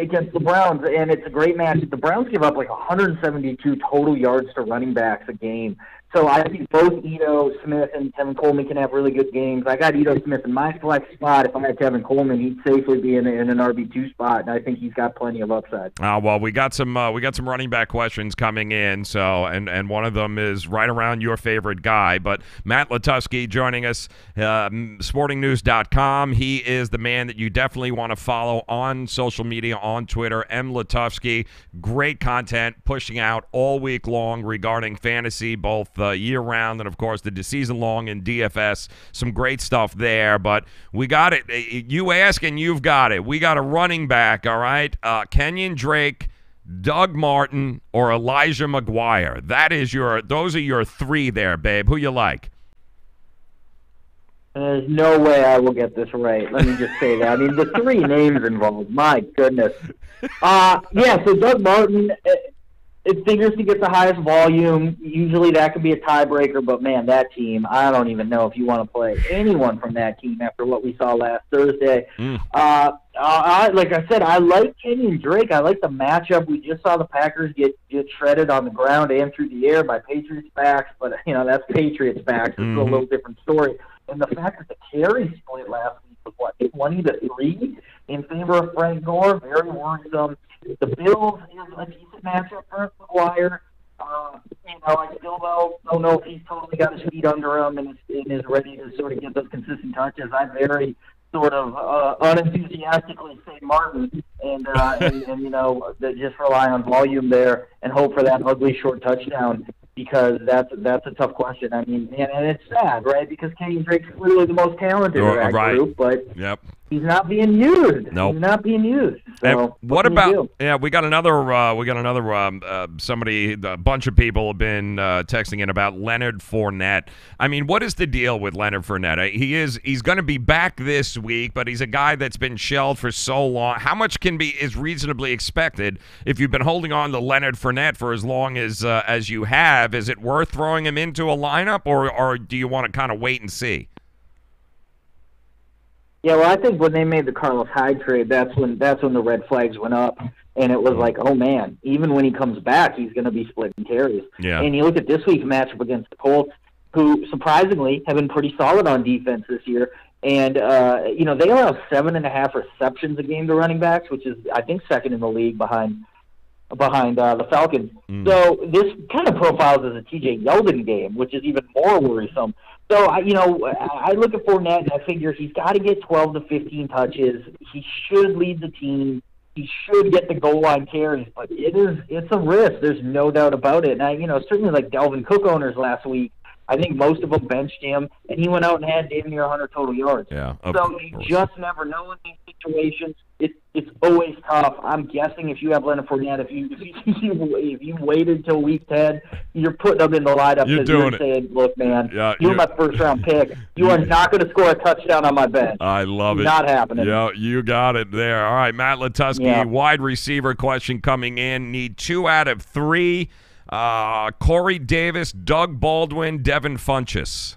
against the Browns, and it's a great match. The Browns give up like 172 total yards to running backs a game. So I think both Ito Smith and Tevin Coleman can have really good games. I got Ito Smith in my flex spot. If I had Tevin Coleman, he'd safely be in an RB2 spot, and I think he's got plenty of upside. Well, we got some running back questions coming in. So and one of them is right around your favorite guy. But Matt Latufsky joining us, sportingnews.com. He is the man that you definitely want to follow on social media, on Twitter. M. Latufsky, great content pushing out all week long regarding fantasy, both year-round and, of course, the season long in DFS. Some great stuff there, but we got it. You ask and you've got it. We got a running back, all right? Kenyon Drake, Doug Martin, or Elijah McGuire. Those are your 3 there, babe. Who you like? There's no way I will get this right. Let me just say that. I mean, the 3 names involved. My goodness. So Doug Martin, it figures to get the highest volume. Usually that could be a tiebreaker, but, man, that team, I don't even know if you want to play anyone from that team after what we saw last Thursday. Like I said, I like Kenyon Drake. I like the matchup. We just saw the Packers get shredded on the ground and through the air by Patriots backs, but, that's Patriots backs. It's a little different story. And the fact that the carry split last week was, 20-3 in favor of Frank Gore, very worrisome. The Bills is a decent matchup for McGuire. I still don't know if he's totally got his feet under him and is ready to sort of get those consistent touches. I very sort of unenthusiastically say Martin and just rely on volume there and hope for that ugly short touchdown, because that's a tough question. I mean, and it's sad, right? Because Kenyon Drake's clearly the most talented of that group, but He's not being used. Nope. He's not being used. So what about? Yeah, we got another. Somebody. A bunch of people have been texting in about Leonard Fournette. I mean, what is the deal with Leonard Fournette? He's going to be back this week, but he's a guy that's been shelved for so long. How much is reasonably expected if you've been holding on to Leonard Fournette for as long as you have? Is it worth throwing him into a lineup, or do you want to kind of wait and see? Yeah, well, I think when they made the Carlos Hyde trade, that's when the red flags went up, and it was like, oh man, even when he comes back, he's going to be splitting carries. Yeah. And you look at this week's matchup against the Colts, who surprisingly have been pretty solid on defense this year, and they allow 7.5 receptions a game to running backs, which is I think second in the league behind the Falcons. So this kind of profiles as a TJ Yeldon game, which is even more worrisome. So, I look at Fournette and I figure he's got to get 12 to 15 touches. He should lead the team. He should get the goal line carries, but it's a risk. There's no doubt about it. And certainly like Dalvin Cook owners last week, I think most of them benched him, and he went out and had damn near 100 total yards. Yeah, so you just never know in these situations. It's always tough. I'm guessing if you have Leonard Fournette, if you waited till week 10, you're putting them in the lineup because you're saying, look, man, you're my first-round pick. You are not going to score a touchdown on my bench. I love it. Not happening. Yeah, you got it there. All right, Matt Latusky, wide receiver question coming in. Need 2 out of 3. Corey Davis, Doug Baldwin, Devin Funchess.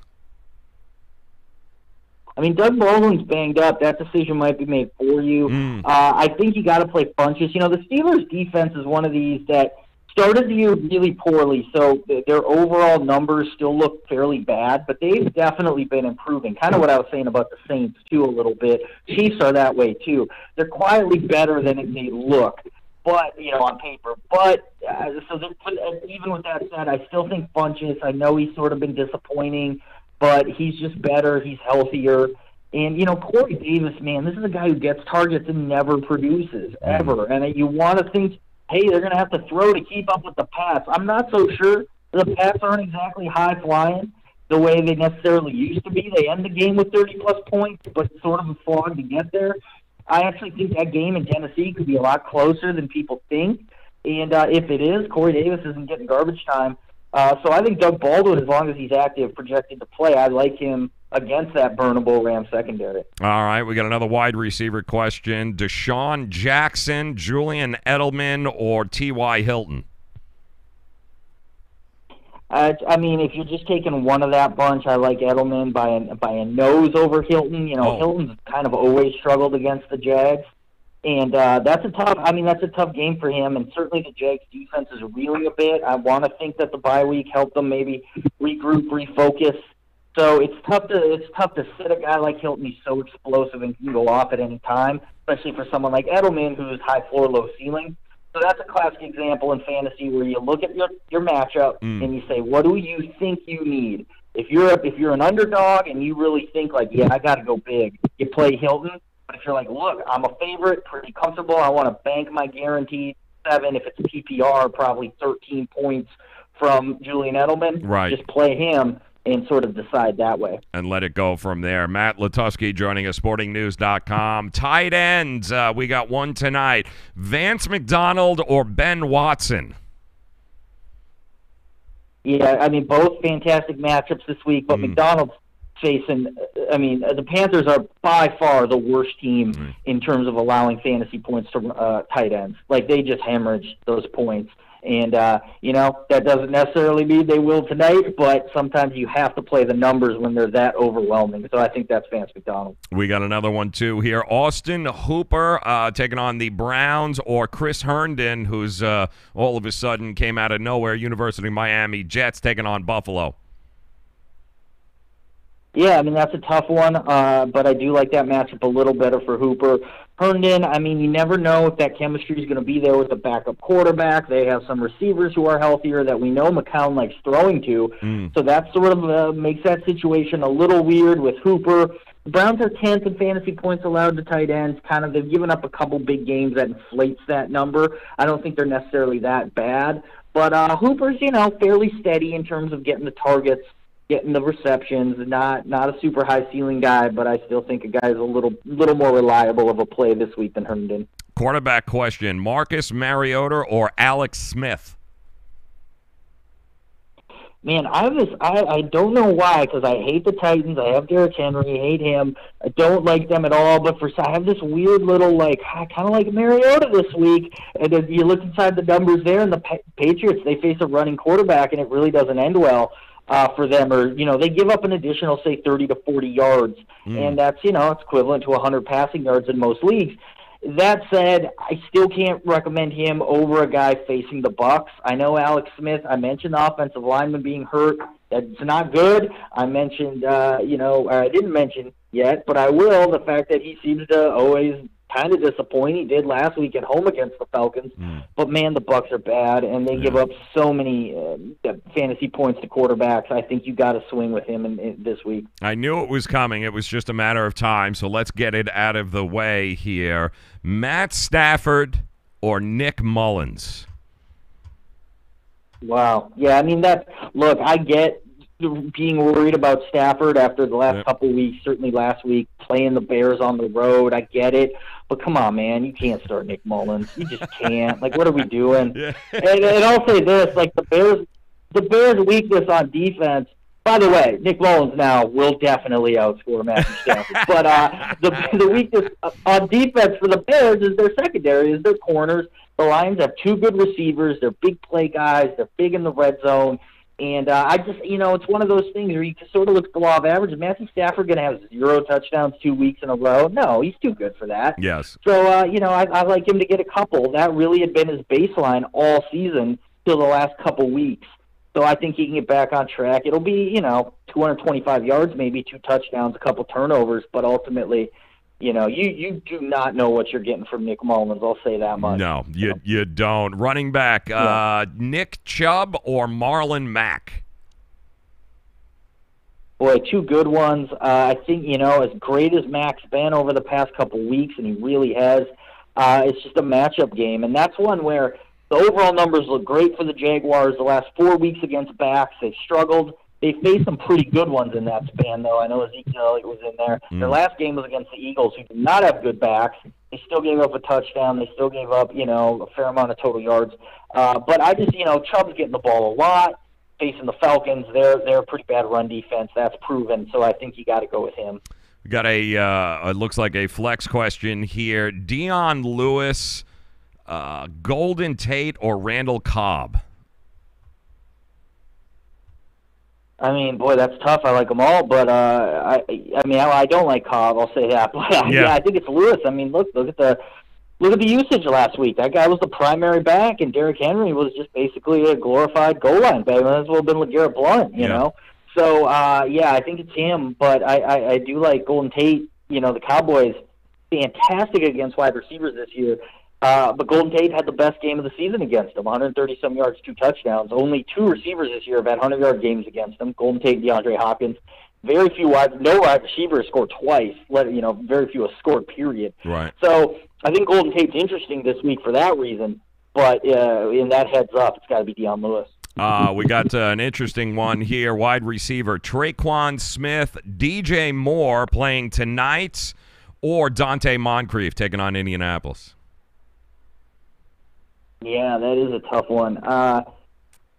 I mean, Doug Baldwin's banged up. That decision might be made for you. I think you got to play Funchess. The Steelers' defense is one of these that started the year really poorly, so their overall numbers still look fairly bad, but they've definitely been improving. Kind of what I was saying about the Saints, too, a little bit. Chiefs are that way, too. They're quietly better than they look. But, on paper. But, even with that said, I still think Funchess, I know he's sort of been disappointing, but he's just better. He's healthier. And, Corey Davis, man, this is a guy who gets targets and never produces, ever. And you want to think, hey, they're going to have to throw to keep up with the pass. I'm not so sure. The Pats aren't exactly high-flying the way they necessarily used to be. They end the game with 30-plus points, but sort of a slog to get there. I actually think that game in Tennessee could be a lot closer than people think. And if it is, Corey Davis isn't getting garbage time. So I think Doug Baldwin, as long as he's active, projected to play, I like him against that burnable Rams secondary. All right, we got another wide receiver question. Deshaun Jackson, Julian Edelman, or T.Y. Hilton? I mean, if you're just taking one of that bunch, I like Edelman by a nose over Hilton. Hilton's kind of always struggled against the Jags, and that's a tough game for him. And certainly the Jags defense is reeling a bit. I want to think that the bye week helped them maybe regroup, refocus. So it's tough to sit a guy like Hilton. He's so explosive and can go off at any time, especially for someone like Edelman, who's high floor, low ceiling. So that's a classic example in fantasy where you look at your matchup and you say, what do you think you need? If you're an underdog and you really think like, yeah, I got to go big, you play Hilton. But if you're like, look, I'm a favorite, pretty comfortable, I want to bank my guaranteed 7. If it's PPR, probably 13 points from Julian Edelman. Right. Just play him and sort of decide that way. And let it go from there. Matt Latusky joining us, sportingnews.com. Tight ends, we got one tonight. Vance McDonald or Ben Watson? Yeah, I mean, both fantastic matchups this week, but McDonald's facing, the Panthers are by far the worst team in terms of allowing fantasy points to tight ends. Like, they just hemorrhage those points. And, that doesn't necessarily mean they will tonight, but sometimes you have to play the numbers when they're that overwhelming. So I think that's Vance McDonald. We got another one, too, here. Austin Hooper taking on the Browns, or Chris Herndon, who's all of a sudden came out of nowhere, University of Miami Jets taking on Buffalo. Yeah, that's a tough one, but I do like that matchup a little better for Hooper. Herndon, you never know if that chemistry is going to be there with a backup quarterback. They have some receivers who are healthier that we know McCown likes throwing to, so that sort of makes that situation a little weird with Hooper. The Browns are 10th in fantasy points allowed to tight ends. They've given up a couple big games that inflates that number. I don't think they're necessarily that bad, but Hooper's, fairly steady in terms of getting the targets. getting the receptions. Not a super high ceiling guy, but I still think a guy's a little more reliable of a play this week than Herndon. Quarterback question: Marcus Mariota or Alex Smith? Man, I don't know why, because I hate the Titans. I have Derrick Henry, hate him. I don't like them at all. But I have this weird little, I kind of like Mariota this week. And then you look inside the numbers there, and the Patriots, they face a running quarterback, and it really doesn't end well for them. Or, they give up an additional, say, 30 to 40 yards. And that's, it's equivalent to 100 passing yards in most leagues. That said, I still can't recommend him over a guy facing the Bucs. I know Alex Smith. I mentioned the offensive lineman being hurt. That's not good. I mentioned, I didn't mention yet, but I will, the fact that he seems to always kind of disappoint. He did last week at home against the Falcons. But, man, the Bucs are bad, and they give up so many fantasy points to quarterbacks. I think you got to swing with him in this week. I knew it was coming. It was just a matter of time, so let's get it out of the way here. Matt Stafford or Nick Mullins? Wow. Yeah, I mean, I get being worried about Stafford after the last couple of weeks, certainly last week, playing the Bears on the road. I get it. But come on, man, you can't start Nick Mullins. You just can't. What are we doing? And I'll say this, the Bears' weakness on defense, by the way, Nick Mullins now will definitely outscore Matthew Stafford. But the weakness on defense for the Bears is their secondary, is their corners. The Lions have two good receivers. They're big play guys. They're big in the red zone. And I just, it's one of those things where you can sort of look at the law of averages. Is Matthew Stafford going to have 0 touchdowns 2 weeks in a row? No, he's too good for that. Yes. So, I like him to get a couple. That really had been his baseline all season till the last couple weeks. So I think he can get back on track. It'll be, 225 yards, maybe 2 touchdowns, a couple turnovers, but ultimately, you do not know what you're getting from Nick Mullins. I'll say that much. No, you don't. Running back, Nick Chubb or Marlon Mack? Boy, 2 good ones. I think, as great as Mack's been over the past couple weeks, and he really has, it's just a matchup game. And that's one where the overall numbers look great for the Jaguars. The last 4 weeks against backs, they've struggled. They faced some pretty good ones in that span, though. I know Ezekiel Elliott was in there. Their last game was against the Eagles, who did not have good backs. They still gave up a touchdown. They still gave up, a fair amount of total yards. But I just, Chubb's getting the ball a lot. Facing the Falcons, they're a pretty bad run defense. That's proven. So I think you got to go with him. We got it looks like a flex question here. Dion Lewis, Golden Tate, or Randall Cobb? I mean, boy, that's tough. I like them all, but I don't like Cobb. I'll say that. But I think it's Lewis. I mean, look at the usage last week. That guy was the primary back, and Derrick Henry was just basically a glorified goal line back. Might as well have been LeGarrette Blount, you know. So I think it's him. But I do like Golden Tate. The Cowboys fantastic against wide receivers this year. But Golden Tate had the best game of the season against them, 130-some yards, 2 touchdowns. Only 2 receivers this year have had 100-yard games against them, Golden Tate and DeAndre Hopkins. No wide receiver has scored twice, very few have scored, period. Right. So I think Golden Tate's interesting this week for that reason, but in that heads up, it's got to be Dion Lewis. We got an interesting one here. Wide receiver Traquan Smith, DJ Moore playing tonight, or Dante Moncrief taking on Indianapolis? Yeah, that is a tough one.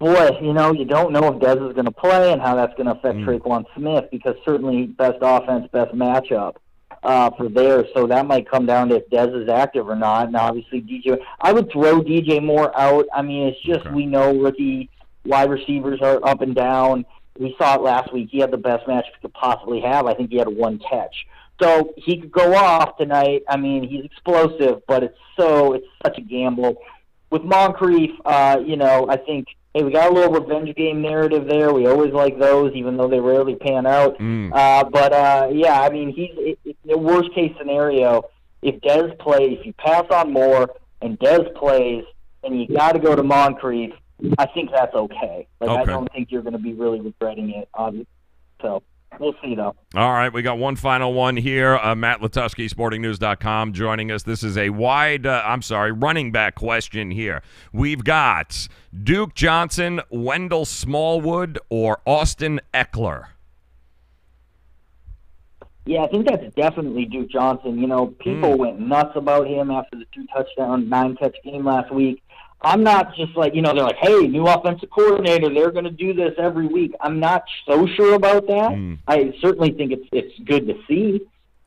Boy, you don't know if Dez is going to play and how that's going to affect Traquan Smith, because certainly best offense, best matchup for there. So that might come down to if Dez is active or not. And obviously I would throw DJ Moore out. I mean, it's just we know rookie wide receivers are up and down. We saw it last week. He had the best match he could possibly have. I think he had 1 catch. So he could go off tonight. I mean, he's explosive, but it's such a gamble. With Moncrief, I think, we got a little revenge game narrative there. We always like those, even though they rarely pan out. I mean, he's the worst-case scenario. If Dez plays, if you pass on Moore and Dez plays, and you got to go to Moncrief, I think that's okay. I don't think you're going to be really regretting it. So. We'll see, though. All right, we got one final one here. Matt Letusky, sportingnews.com, joining us. This is a running back question here. We've got Duke Johnson, Wendell Smallwood, or Austin Eckler. Yeah, I think that's definitely Duke Johnson. People went nuts about him after the 2-touchdown, 9-catch game last week. I'm not just like, they're like, hey, new offensive coordinator, they're going to do this every week. I'm not so sure about that. I certainly think it's good to see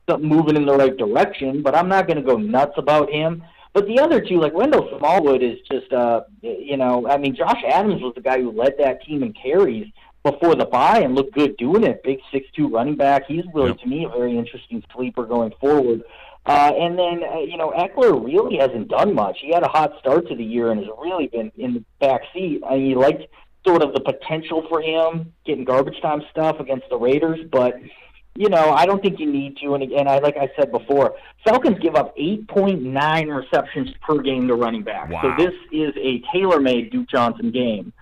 something moving in the right direction, but I'm not going to go nuts about him. But the other two, like Wendell Smallwood is just, Josh Adams was the guy who led that team in carries before the bye and looked good doing it. Big 6'2" running back. He's really, to me, a very interesting sleeper going forward. And then, Eckler really hasn't done much. He had a hot start to the year and has really been in the back seat. I mean, you liked sort of the potential for him getting garbage time stuff against the Raiders, but, I don't think you need to. And again, like I said before, Falcons give up 8.9 receptions per game to running back. Wow. So this is a tailor-made Duke Johnson game.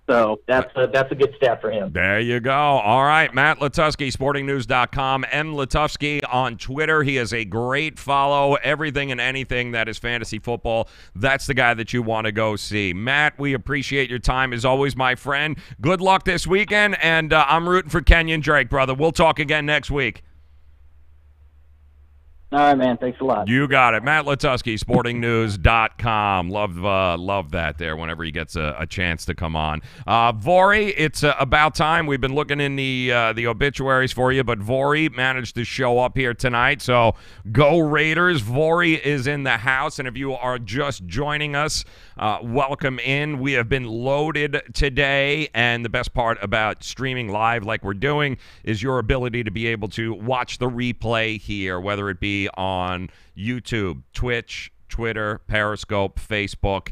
So that's a good stat for him. There you go. All right, Matt Letusky, sportingnews.com. M. Letusky on Twitter. He is a great follow. Everything and anything that is fantasy football, that's the guy that you want to go see. Matt, we appreciate your time as always, my friend. Good luck this weekend, and I'm rooting for Kenyon Drake, brother. We'll talk again next week. All right, man. Thanks a lot. You got it. Matt Letusky, sportingnews.com. Love that there whenever he gets a chance to come on. Vori, it's about time. We've been looking in the obituaries for you, but Vori managed to show up here tonight. So go Raiders. Vori is in the house, and if you are just joining us, welcome in. We have been loaded today, and the best part about streaming live like we're doing is your ability to be able to watch the replay here, whether it be on YouTube, Twitch, Twitter, Periscope, Facebook.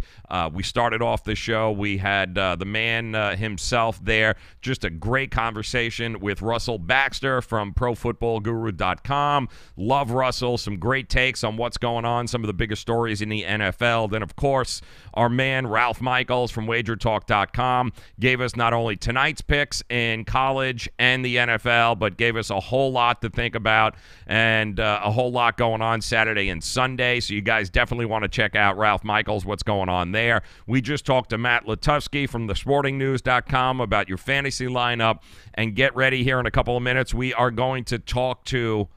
We started off the show. We had the man himself there. Just a great conversation with Russell Baxter from ProFootballGuru.com. Love Russell. Some great takes on what's going on, some of the biggest stories in the NFL. Then, of course, our man Ralph Michaels from WagerTalk.com gave us not only tonight's picks in college and the NFL, but gave us a whole lot to think about and a whole lot going on Saturday and Sunday. So you guys definitely want to check out Ralph Michaels, what's going on there. We just talked to Matt Letusky from thesportingnews.com about your fantasy lineup. And get ready here in a couple of minutes. We are going to talk to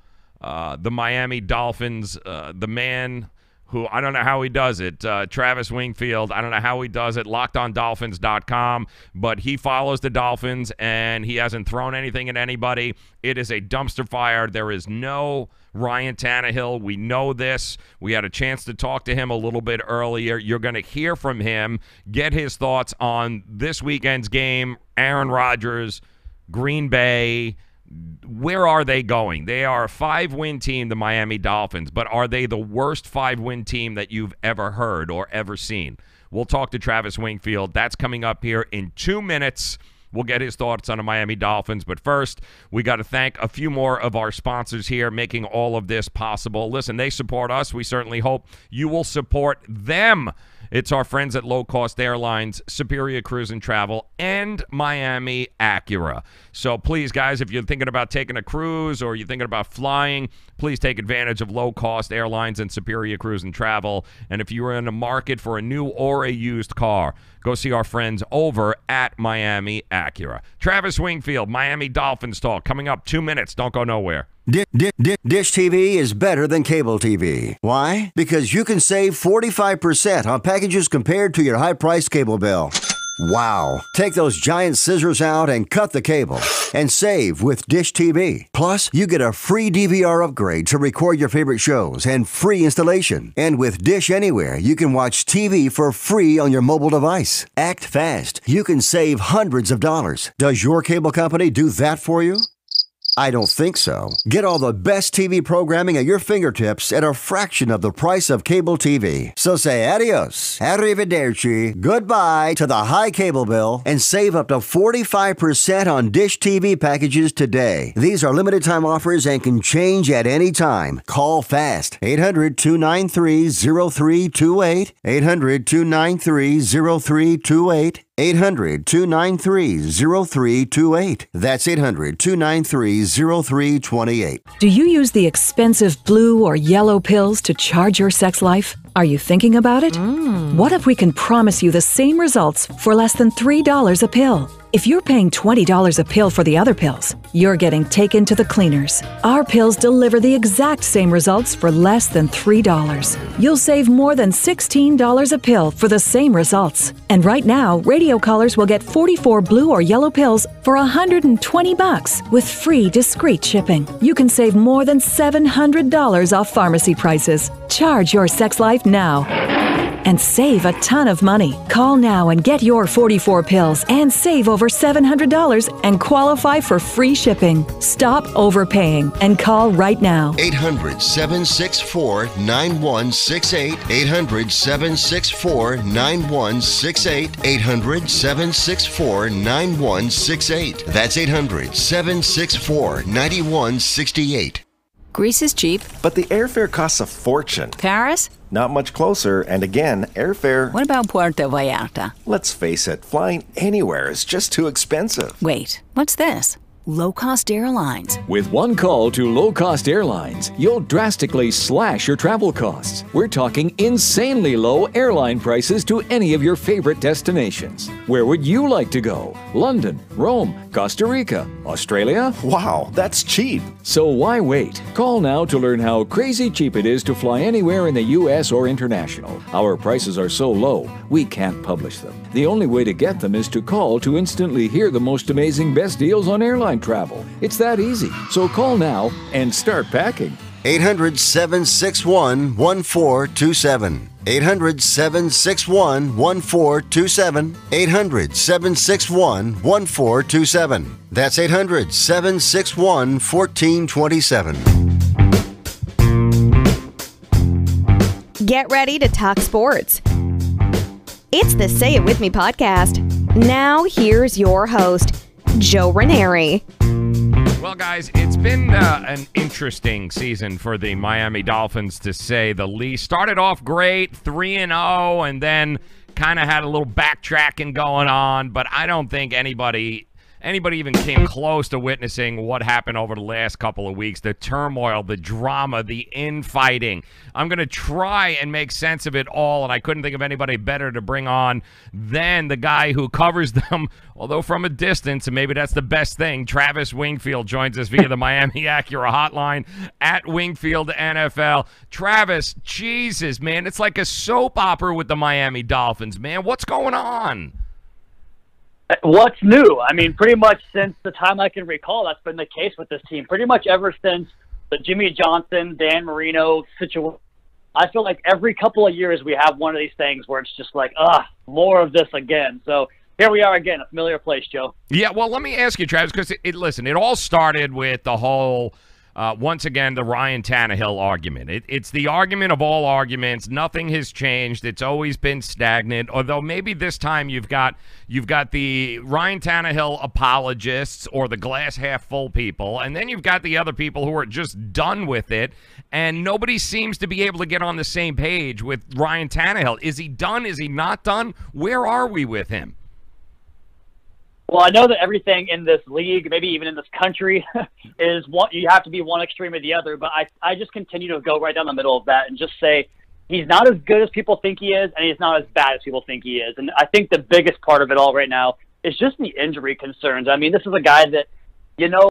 the Miami Dolphins, the man who I don't know how he does it, Travis Wingfield. I don't know how he does it, LockedOnDolphins.com, but he follows the Dolphins, and he hasn't thrown anything at anybody. It is a dumpster fire. There is no Ryan Tannehill. We know this. We had a chance to talk to him a little bit earlier. You're going to hear from him, get his thoughts on this weekend's game, Aaron Rodgers, Green Bay. Where are they going? They are a 5-win team, the Miami Dolphins, but are they the worst 5-win team that you've ever heard or ever seen? We'll talk to Travis Wingfield. That's coming up here in 2 minutes. We'll get his thoughts on the Miami Dolphins. But first, we got to thank a few more of our sponsors here making all of this possible. Listen, they support us. We certainly hope you will support them. It's our friends at Low Cost Airlines, Superior Cruise and Travel, and Miami Acura. So please, guys, if you're thinking about taking a cruise or you're thinking about flying, please take advantage of Low Cost Airlines and Superior Cruise and Travel. And if you're in the market for a new or a used car, go see our friends over at Miami Acura. Travis Wingfield, Miami Dolphins talk, coming up 2 minutes. Don't go nowhere. Dish TV is better than cable TV. Why? Because you can save 45% on packages compared to your high-priced cable bill. Wow. Take those giant scissors out and cut the cable and save with Dish TV. Plus, you get a free DVR upgrade to record your favorite shows and free installation. And with Dish Anywhere, you can watch TV for free on your mobile device. Act fast. You can save hundreds of dollars. Does your cable company do that for you? I don't think so. Get all the best TV programming at your fingertips at a fraction of the price of cable TV. So say adios, arrivederci, goodbye to the high cable bill and save up to 45% on Dish TV packages today. These are limited time offers and can change at any time. Call fast. 800-293-0328. 800-293-0328. 800-293-0328. That's 800-293-0328. Do you use the expensive blue or yellow pills to charge your sex life? Are you thinking about it? What if we can promise you the same results for less than $3 a pill? If you're paying $20 a pill for the other pills, you're getting taken to the cleaners. Our pills deliver the exact same results for less than $3. You'll save more than $16 a pill for the same results. And right now, radio callers will get 44 blue or yellow pills for $120 with free discreet shipping. You can save more than $700 off pharmacy prices. Charge your sex life now and save a ton of money. Call now and get your 44 pills and save over $700 and qualify for free shipping. Stop overpaying and call right now. 800-764-9168. 800-764-9168. 800-764-9168. That's 800-764-9168. Greece is cheap. But the airfare costs a fortune. Paris? Not much closer, and again, airfare... What about Puerto Vallarta? Let's face it, flying anywhere is just too expensive. Wait, what's this? Low-cost airlines. With one call to low-cost airlines, you'll drastically slash your travel costs. We're talking insanely low airline prices to any of your favorite destinations. Where would you like to go? London, Rome, Costa Rica, Australia? Wow, that's cheap. So why wait? Call now to learn how crazy cheap it is to fly anywhere in the U.S. or international. Our prices are so low, we can't publish them. The only way to get them is to call to instantly hear the most amazing best deals on airline travel. It's that easy. So call now and start packing. 800-761-1427. 800-761-1427. 800-761-1427. That's 800-761-1427. Get ready to talk sports. It's the Say It With Me podcast. Now here's your host, Joe Raineri. Well, guys, it's been an interesting season for the Miami Dolphins, to say the least. Started off great, 3-0, and then kind of had a little backtracking going on, but I don't think anybody even came close to witnessing what happened over the last couple of weeks, the turmoil, the drama, the infighting. I'm going to try and make sense of it all, and I couldn't think of anybody better to bring on than the guy who covers them, although from a distance, and maybe that's the best thing. Travis Wingfield joins us via the Miami Acura hotline at Wingfield NFL. Travis, Jesus, man, it's like a soap opera with the Miami Dolphins, man. What's going on? What's new? I mean, pretty much since the time I can recall, that's been the case with this team. Pretty much ever since the Jimmy Johnson, Dan Marino situation. I feel like every couple of years we have one of these things where it's just like, more of this again. So here we are again, a familiar place, Joe. Yeah, well, let me ask you, Travis, because it all started with the whole once again, the Ryan Tannehill argument. It's the argument of all arguments. Nothing has changed. It's always been stagnant. Although maybe this time you've got the Ryan Tannehill apologists or the glass half full people, and then you've got the other people who are just done with it. And nobody seems to be able to get on the same page with Ryan Tannehill. Is he done? Is he not done? Where are we with him? Well, I know that everything in this league, maybe even in this country, is you have to be one extreme or the other. But I just continue to go right down the middle of that and just say he's not as good as people think he is, and he's not as bad as people think he is. And I think the biggest part of it all right now is just the injury concerns. I mean, this is a guy that,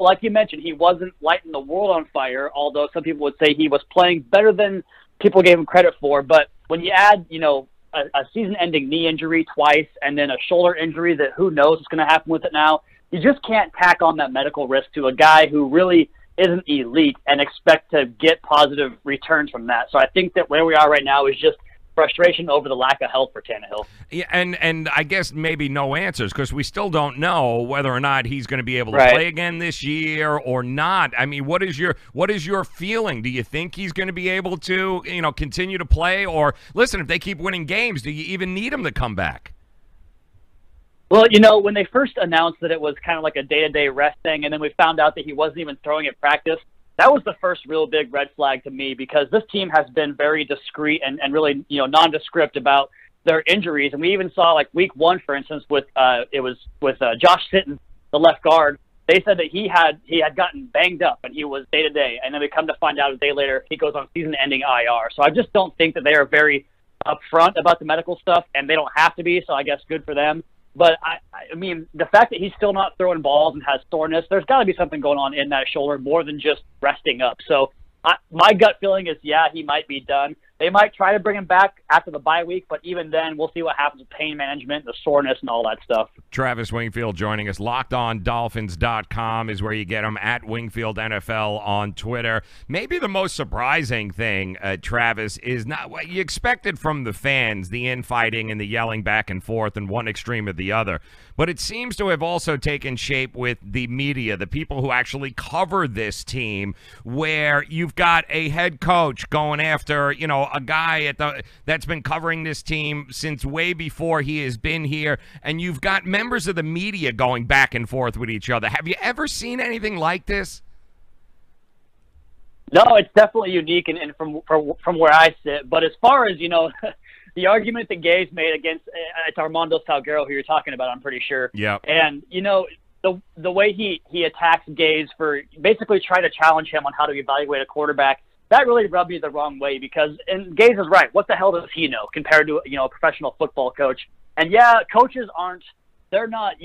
like you mentioned, he wasn't lighting the world on fire, although some people would say he was playing better than people gave him credit for. But when you add, a season-ending knee injury twice, and then a shoulder injury that who knows what's going to happen with it now. You just can't tack on that medical risk to a guy who really isn't elite and expect to get positive returns from that. So I think that where we are right now is just frustration over the lack of health for Tannehill. Yeah, and I guess maybe no answers, because we still don't know whether or not he's going to be able to play again this year or not. I mean, what is your feeling? Do you think he's going to be able to, continue to play? Or listen, if they keep winning games, do you even need him to come back? Well, when they first announced that it was kind of like a day-to-day rest thing, and then we found out that he wasn't even throwing at practice, that was the first real big red flag to me, because this team has been very discreet and really, nondescript about their injuries. And we even saw like week 1, for instance, with Josh Sitton, the left guard. They said that he had gotten banged up and he was day to day. And then we come to find out a day later he goes on season-ending IR. So I just don't think that they are very upfront about the medical stuff, and they don't have to be. So I guess good for them. But I mean, the fact that he's still not throwing balls and has soreness, there's got to be something going on in that shoulder more than just resting up. So my gut feeling is, yeah, he might be done. They might try to bring him back after the bye week, but even then, we'll see what happens with pain management, the soreness, and all that stuff. Travis Wingfield joining us. LockedOnDolphins.com is where you get him, at Wingfield NFL on Twitter. Maybe the most surprising thing, Travis, is not what you expected from the fans, the infighting and the yelling back and forth in one extreme or the other. But it seems to have also taken shape with the media, the people who actually cover this team, where you've got a head coach going after, a guy that's been covering this team since way before he has been here, and you've got members of the media going back and forth with each other. Have you ever seen anything like this? No, it's definitely unique and from where I sit. But as far as, the argument that Gay's made against it's Armando Salguero, who you're talking about, I'm pretty sure. Yeah. And, the way he attacks Gaze for basically trying to challenge him on how to evaluate a quarterback, that really rubbed me the wrong way because, and Gaze is right, what the hell does he know compared to, a professional football coach? And yeah, coaches they're not,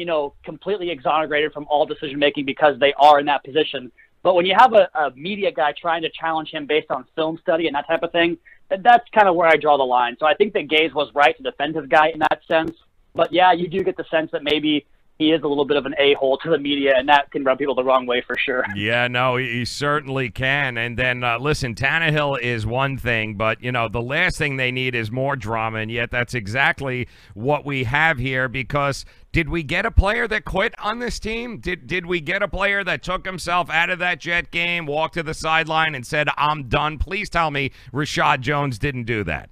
completely exonerated from all decision-making because they are in that position. But when you have a media guy trying to challenge him based on film study and that type of thing, that's kind of where I draw the line. So I think that Gaze was right to defend his guy in that sense. But yeah, you do get the sense that maybe he is a little bit of an a-hole to the media, and that can rub people the wrong way for sure. Yeah, no, he certainly can. And then, listen, Tannehill is one thing, but, the last thing they need is more drama, and yet that's exactly what we have here because did we get a player that quit on this team? Did we get a player that took himself out of that Jet game, walked to the sideline, and said, I'm done? Please tell me Rashad Jones didn't do that.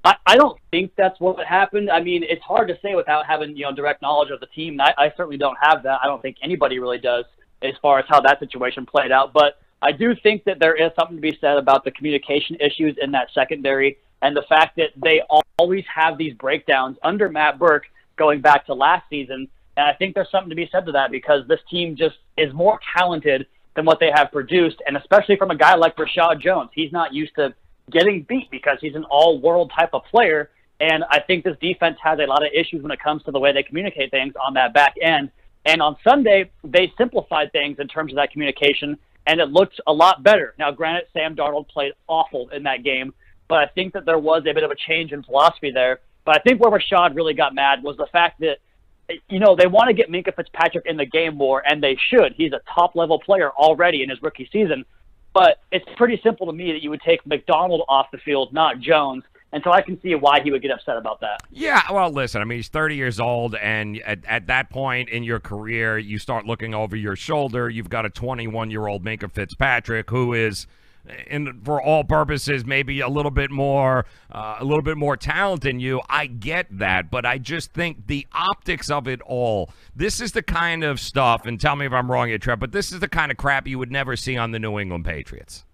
I don't think that's what happened. I mean, it's hard to say without having, direct knowledge of the team. I certainly don't have that. I don't think anybody really does as far as how that situation played out. But I do think that there is something to be said about the communication issues in that secondary and the fact that they always have these breakdowns under Matt Burke going back to last season. And I think there's something to be said to that because this team just is more talented than what they have produced, and especially from a guy like Rashad Jones. He's not used to getting beat because he's an all-world type of player, and I think this defense has a lot of issues when it comes to the way they communicate things on that back end. And on Sunday, they simplified things in terms of that communication, and it looked a lot better. Now, granted, Sam Darnold played awful in that game, but I think that there was a bit of a change in philosophy there. But I think where Rashad really got mad was the fact that, they want to get Minkah Fitzpatrick in the game more, and they should. He's a top-level player already in his rookie season. But it's pretty simple to me that you would take McDonald off the field, not Jones. And so I can see why he would get upset about that. Yeah, well, listen, I mean, he's 30 years old, and at that point in your career, you start looking over your shoulder. You've got a 21-year-old Minkah Fitzpatrick who is, for all purposes, maybe a little bit more talent than you. I get that, but I just think the optics of it all, this is the kind of stuff, and tell me if I'm wrong here, Trev, but this is the kind of crap you would never see on the New England Patriots.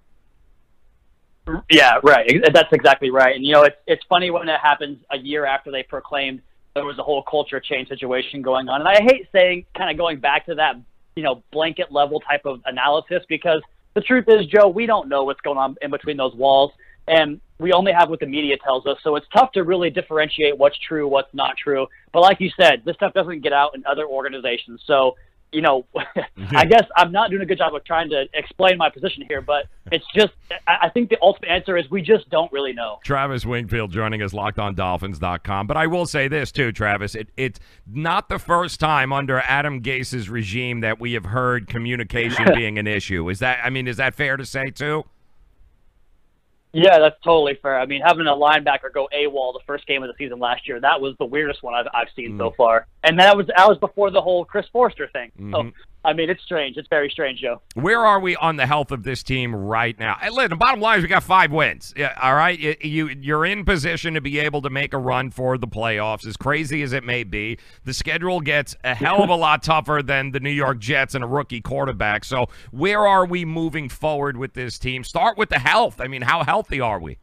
Yeah, right. That's exactly right. And, it's funny when it happens a year after they proclaimed there was a whole culture change situation going on. And I hate saying kind of going back to that, blanket level type of analysis because the truth is, Joe, we don't know what's going on in between those walls, and we only have what the media tells us. So it's tough to really differentiate what's true, what's not true. But like you said, this stuff doesn't get out in other organizations. So, I guess I'm not doing a good job of trying to explain my position here, but it's just, I think the ultimate answer is we just don't really know. Travis Wingfield joining us, LockedOnDolphins.com. But I will say this, too, Travis. It's not the first time under Adam Gase's regime that we have heard communication being an issue. Is that fair to say, too? Yeah, that's totally fair. I mean, having a linebacker go AWOL the first game of the season last year, that was the weirdest one I've seen so far. And that was before the whole Chris Forster thing. So, I mean, it's strange. It's very strange, Joe. Where are we on the health of this team right now? Hey, listen, the bottom line is we got 5 wins. Yeah, all right? You're in position to be able to make a run for the playoffs, as crazy as it may be. The schedule gets a hell of a lot tougher than the New York Jets and a rookie quarterback. So where are we moving forward with this team? Start with the health. I mean, how healthy are we?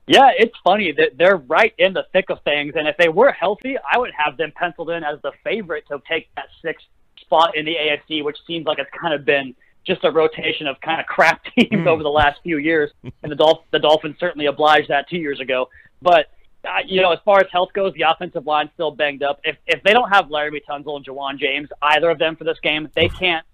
Yeah, it's funny that they're right in the thick of things, and if they were healthy, I would have them penciled in as the favorite to take that 6th spot in the AFC, which seems like it's kind of been just a rotation of kind of crap teams over the last few years, and the Dolphins certainly obliged that 2 years ago. But as far as health goes, the offensive line's still banged up. If they don't have Laremy Tunsil and Jawan James, either of them for this game, they can't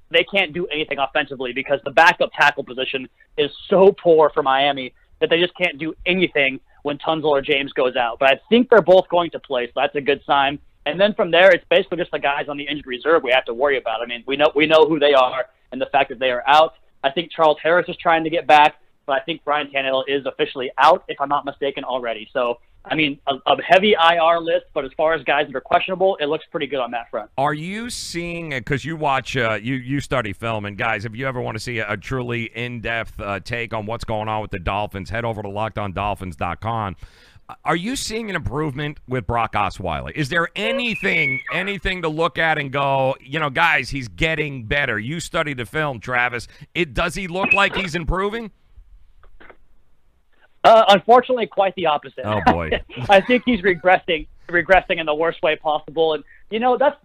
do anything offensively because the backup tackle position is so poor for Miami that they just can't do anything when Tunsil or James goes out. But I think they're both going to play, so that's a good sign. And then from there, it's basically just the guys on the injured reserve we have to worry about. I mean, we know who they are and the fact that they are out. I think Charles Harris is trying to get back, but I think Brian Tannehill is officially out, if I'm not mistaken, already. So, I mean, a heavy IR list, but as far as guys that are questionable, it looks pretty good on that front. Are you seeing, because you watch, you study film, and guys, if you ever want to see a truly in-depth take on what's going on with the Dolphins, head over to LockedOnDolphins.com. Are you seeing an improvement with Brock Osweiler? Is there anything to look at and go, guys, he's getting better? You studied the film, Travis. Does he look like he's improving? Unfortunately, quite the opposite. Oh boy! I think he's regressing in the worst way possible, and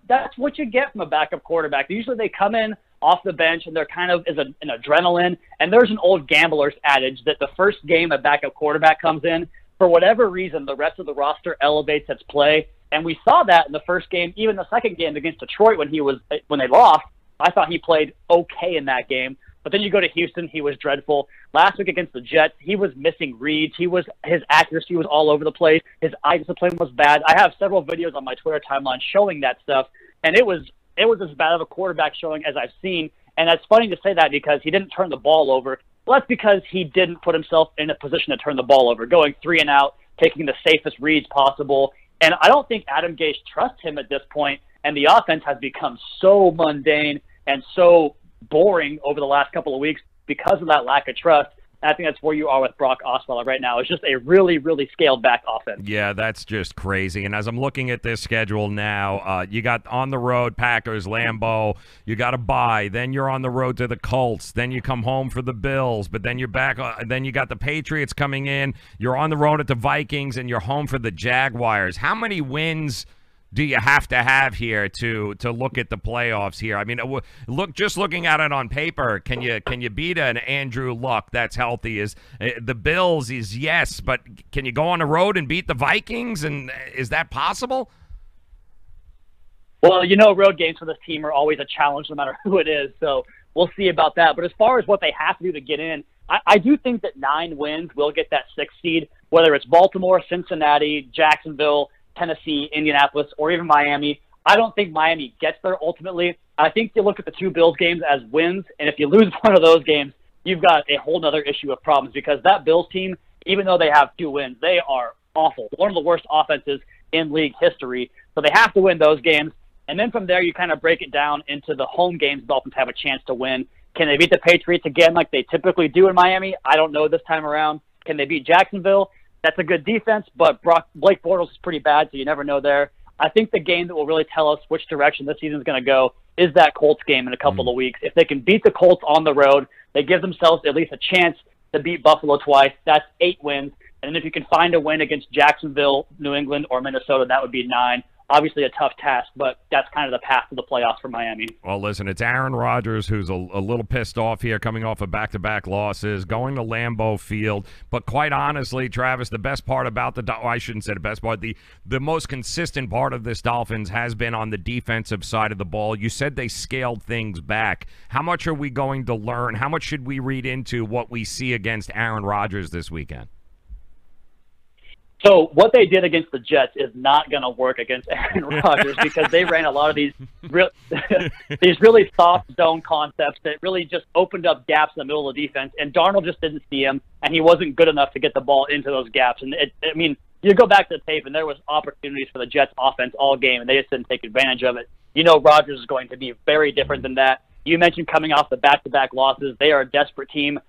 that's what you get from a backup quarterback. Usually, they come in off the bench and they're kind of an adrenaline. And there's an old gambler's adage that the first game a backup quarterback comes in, for whatever reason, the rest of the roster elevates its play, and we saw that in the first game, even the second game against Detroit when they lost. I thought he played okay in that game. But then you go to Houston, he was dreadful. Last week against the Jets, he was missing reads. His accuracy was all over the place. His eye discipline was bad. I have several videos on my Twitter timeline showing that stuff, and it was as bad of a quarterback showing as I've seen. And it's funny to say that because he didn't turn the ball over. Well, that's because he didn't put himself in a position to turn the ball over, going 3 and out, taking the safest reads possible. And I don't think Adam Gase trusts him at this point, and the offense has become so mundane and so boring over the last couple of weeks because of that lack of trust. And I think that's where you are with Brock Osweiler right now. It's just a really, really scaled back offense. Yeah, that's just crazy. And as I'm looking at this schedule now, you got on the road Packers, Lambeau. You got a bye. Then you're on the road to the Colts. Then you come home for the Bills. But then you're back. Then you got the Patriots coming in. You're on the road at the Vikings, and you're home for the Jaguars. How many wins do you have to have here to look at the playoffs here? I mean, looking at it on paper, can you beat an Andrew Luck that's healthy? Is the Bills is yes, but can you go on the road and beat the Vikings? And is that possible? Well, road games for this team are always a challenge no matter who it is. So we'll see about that. But as far as what they have to do to get in, I do think that 9 wins will get that 6th seed, whether it's Baltimore, Cincinnati, Jacksonville, Tennessee, Indianapolis, or even Miami. I don't think Miami gets there ultimately. I think you look at the 2 Bills games as wins, and if you lose one of those games, you've got a whole other issue of problems because that Bills team, even though they have 2 wins, they are awful. One of the worst offenses in league history. So they have to win those games. And then from there, you kind of break it down into the home games the Dolphins have a chance to win. Can they beat the Patriots again like they typically do in Miami? I don't know this time around. Can they beat Jacksonville? That's a good defense, but Blake Bortles is pretty bad, so you never know there. I think the game that will really tell us which direction this season is going to go is that Colts game in a couple of weeks. If they can beat the Colts on the road, they give themselves at least a chance to beat Buffalo twice. That's 8 wins. And if you can find a win against Jacksonville, New England, or Minnesota, that would be 9. Obviously a tough task, but that's kind of the path to the playoffs for Miami. Well, listen, it's Aaron Rodgers who's a little pissed off here coming off of back-to-back losses, going to Lambeau Field. But quite honestly, Travis, the best part about I shouldn't say the best part, the most consistent part of this Dolphins has been on the defensive side of the ball. You said they scaled things back. How much are we going to learn? How much should we read into what we see against Aaron Rodgers this weekend? So what they did against the Jets is not going to work against Aaron Rodgers because they ran a lot of these really soft zone concepts that really just opened up gaps in the middle of the defense, and Darnold just didn't see him, and he wasn't good enough to get the ball into those gaps. And you go back to the tape, and there was opportunities for the Jets offense all game, and they just didn't take advantage of it. Rodgers is going to be very different than that. You mentioned coming off the back-to-back losses. They are a desperate team.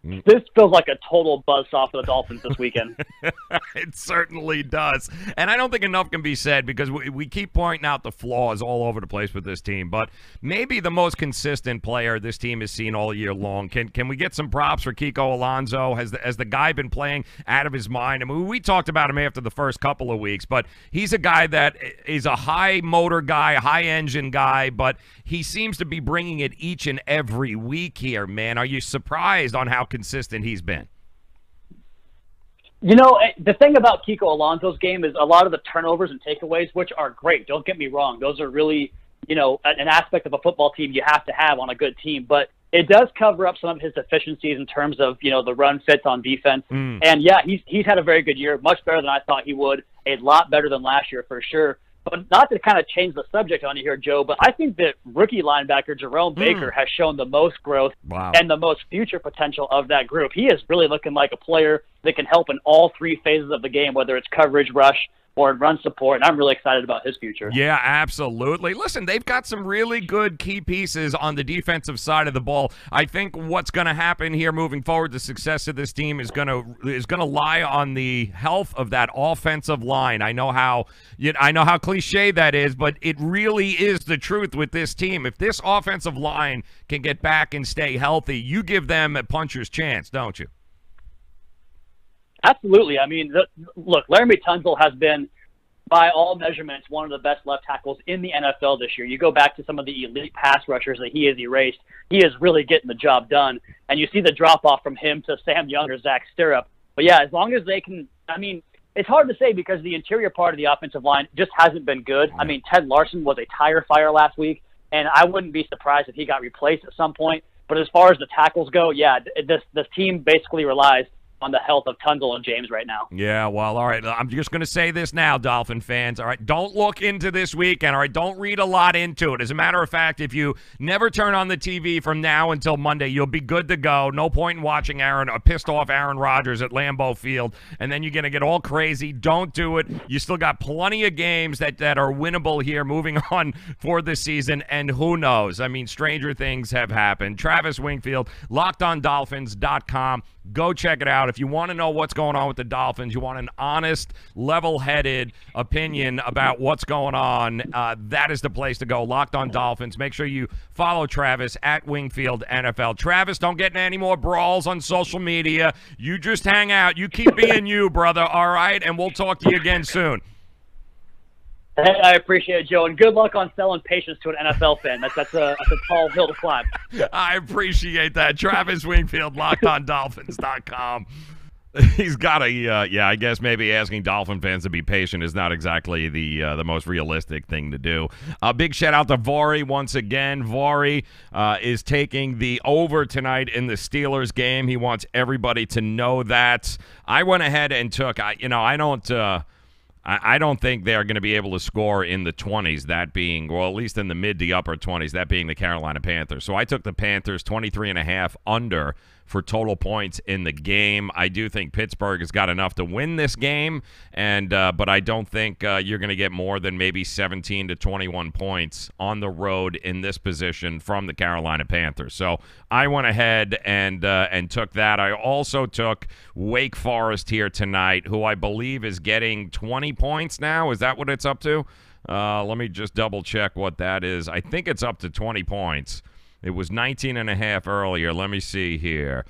This feels like a total buzzsaw for the Dolphins this weekend. It certainly does. And I don't think enough can be said because we keep pointing out the flaws all over the place with this team. But maybe the most consistent player this team has seen all year long. Can we get some props for Kiko Alonso? Has the guy been playing out of his mind? I mean, we talked about him after the first couple of weeks, but he's a guy that is a high motor guy, high engine guy, but he seems to be bringing it each and every week here, man. Are you surprised on how consistent he's been? You know, the thing about Kiko Alonso's game is a lot of the turnovers and takeaways, which are great. Don't get me wrong. Those are really, you know, an aspect of a football team you have to have on a good team. But it does cover up some of his deficiencies in terms of, you know, the run fits on defense. And, yeah, he's had a very good year, much better than I thought he would, a lot better than last year for sure. But not to kind of change the subject on you here, Joe, but I think that rookie linebacker Jerome Baker has shown the most growth and the most future potential of that group. He is really looking like a player that can help in all three phases of the game, whether it's coverage, rush, or run support, and I'm really excited about his future. Yeah, absolutely. Listen, they've got some really good key pieces on the defensive side of the ball. I think what's going to happen here moving forward, the success of this team is going to lie on the health of that offensive line. I know how cliche that is, but it really is the truth with this team. If this offensive line can get back and stay healthy, you give them a puncher's chance, don't you? Absolutely. I mean, look, Laramie Tunsil has been, by all measurements, one of the best left tackles in the NFL this year. You go back to some of the elite pass rushers that he has erased. He is really getting the job done. And you see the drop-off from him to Sam Young or Zach Stirrup. But, yeah, as long as they can – I mean, it's hard to say because the interior part of the offensive line just hasn't been good. I mean, Ted Larson was a tire fire last week, and I wouldn't be surprised if he got replaced at some point. But as far as the tackles go, yeah, this team basically relies – on the health of Tunsil and James right now. Yeah, well, all right. I'm just going to say this now, Dolphin fans. All right, don't look into this weekend. All right, don't read a lot into it. As a matter of fact, if you never turn on the TV from now until Monday, you'll be good to go. No point in watching a pissed-off Aaron Rodgers at Lambeau Field, and then you're going to get all crazy. Don't do it. You still got plenty of games that are winnable here moving on for the season, and who knows? I mean, stranger things have happened. Travis Wingfield, LockedOnDolphins.com. Go check it out. If you want to know what's going on with the Dolphins, you want an honest, level-headed opinion about what's going on, that is the place to go. Locked on Dolphins. Make sure you follow Travis at Wingfield NFL. Travis, don't get in any more brawls on social media. You just hang out. You keep being you, brother, all right? And we'll talk to you again soon. Hey, I appreciate it, Joe, and good luck on selling patience to an NFL fan. That's a tall hill to climb. I appreciate that. Travis Wingfield, LockedOnDolphins.com. He's got I guess maybe asking Dolphin fans to be patient is not exactly the most realistic thing to do. Big shout out to Vori once again. Vori is taking the over tonight in the Steelers game. He wants everybody to know that. I went ahead and took, I don't think they're going to be able to score in the 20s, that being, well, at least in the mid to upper 20s, that being the Carolina Panthers. So I took the Panthers 23.5 under for total points in the game. I do think Pittsburgh has got enough to win this game, and but I don't think you're going to get more than maybe 17 to 21 points on the road in this position from the Carolina Panthers. So I went ahead and took that. I also took Wake Forest here tonight, who I believe is getting 20 points now. Is that what it's up to? Let me just double check what that is. I think it's up to 20 points. It was 19.5 earlier. Let me see here.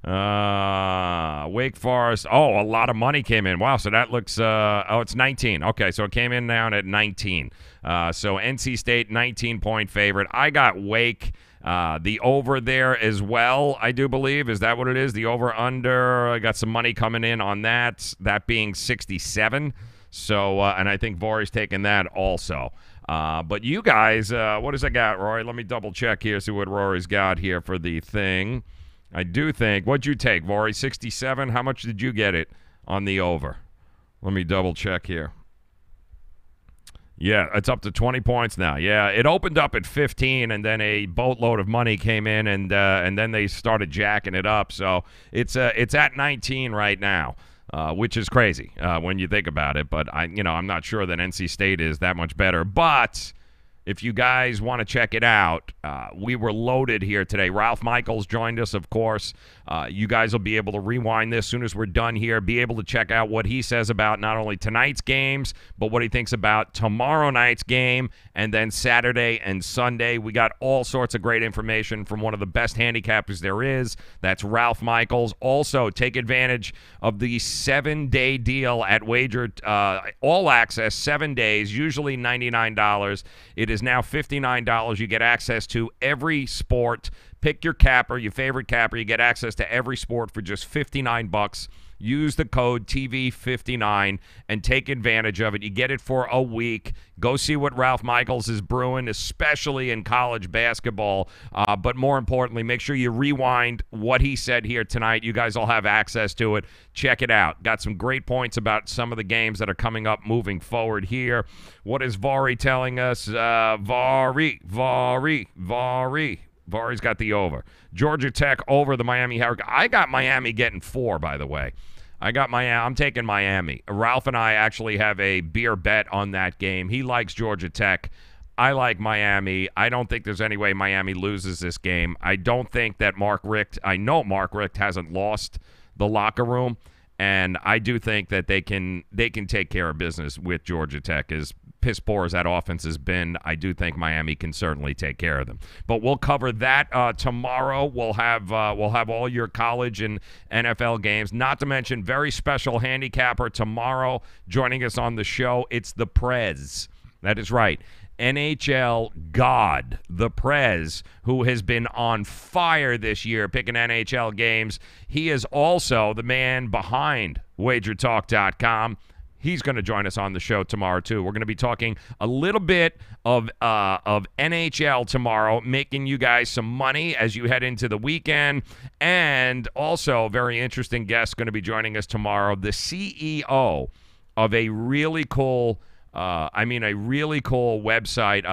Wake Forest. Oh, a lot of money came in. Wow, so that looks it's 19. Okay, so it came in down at 19. So NC State, 19-point favorite. I got Wake. The over there as well, I do believe. Is that what it is? The over-under. I got some money coming in on that being 67. So, and I think Vori's taking that also. But you guys, what does I got, Rory? Let me double check here, see what Rory's got here for the thing. I do think, what'd you take, Rory? 67? How much did you get it on the over? Let me double check here. Yeah, it's up to 20 points now. Yeah, it opened up at 15, and then a boatload of money came in, and then they started jacking it up. So it's at 19 right now. Which is crazy when you think about it. But I'm not sure that NC State is that much better. But if you guys want to check it out, we were loaded here today. Ralph Michaels joined us, of course, You guys will be able to rewind this as soon as we're done here, be able to check out what he says about not only tonight's games, but what he thinks about tomorrow night's game, and then Saturday and Sunday. We got all sorts of great information from one of the best handicappers there is. That's Ralph Michaels. Also, take advantage of the 7-day deal at Wager, all access, 7 days, usually $99. It is now $59. You get access to every sport. Pick your capper, your favorite capper. You get access to every sport for just $59. Use the code TV59 and take advantage of it. You get it for a week. Go see what Ralph Michaels is brewing, especially in college basketball. But more importantly, make sure you rewind what he said here tonight. You guys all have access to it. Check it out. Got some great points about some of the games that are coming up moving forward here. What is Vari telling us? Vari. Vari's got the over. Georgia Tech over the Miami Hurricanes. I got Miami getting 4, by the way. I'm taking Miami. Ralph and I actually have a beer bet on that game. He likes Georgia Tech. I like Miami. I don't think there's any way Miami loses this game. I don't think that I know Mark Richt hasn't lost the locker room, and I do think that they can take care of business with Georgia Tech. As piss poor as that offense has been, I do think Miami can certainly take care of them. But we'll cover that tomorrow. We'll have all your college and NFL games. Not to mention, very special handicapper tomorrow joining us on the show. It's the Prez. That is right. NHL God, the Prez, who has been on fire this year picking NHL games. He is also the man behind WagerTalk.com. He's going to join us on the show tomorrow, too. We're going to be talking a little bit of NHL tomorrow, making you guys some money as you head into the weekend. And also, very interesting guest going to be joining us tomorrow, the CEO of a really cool website,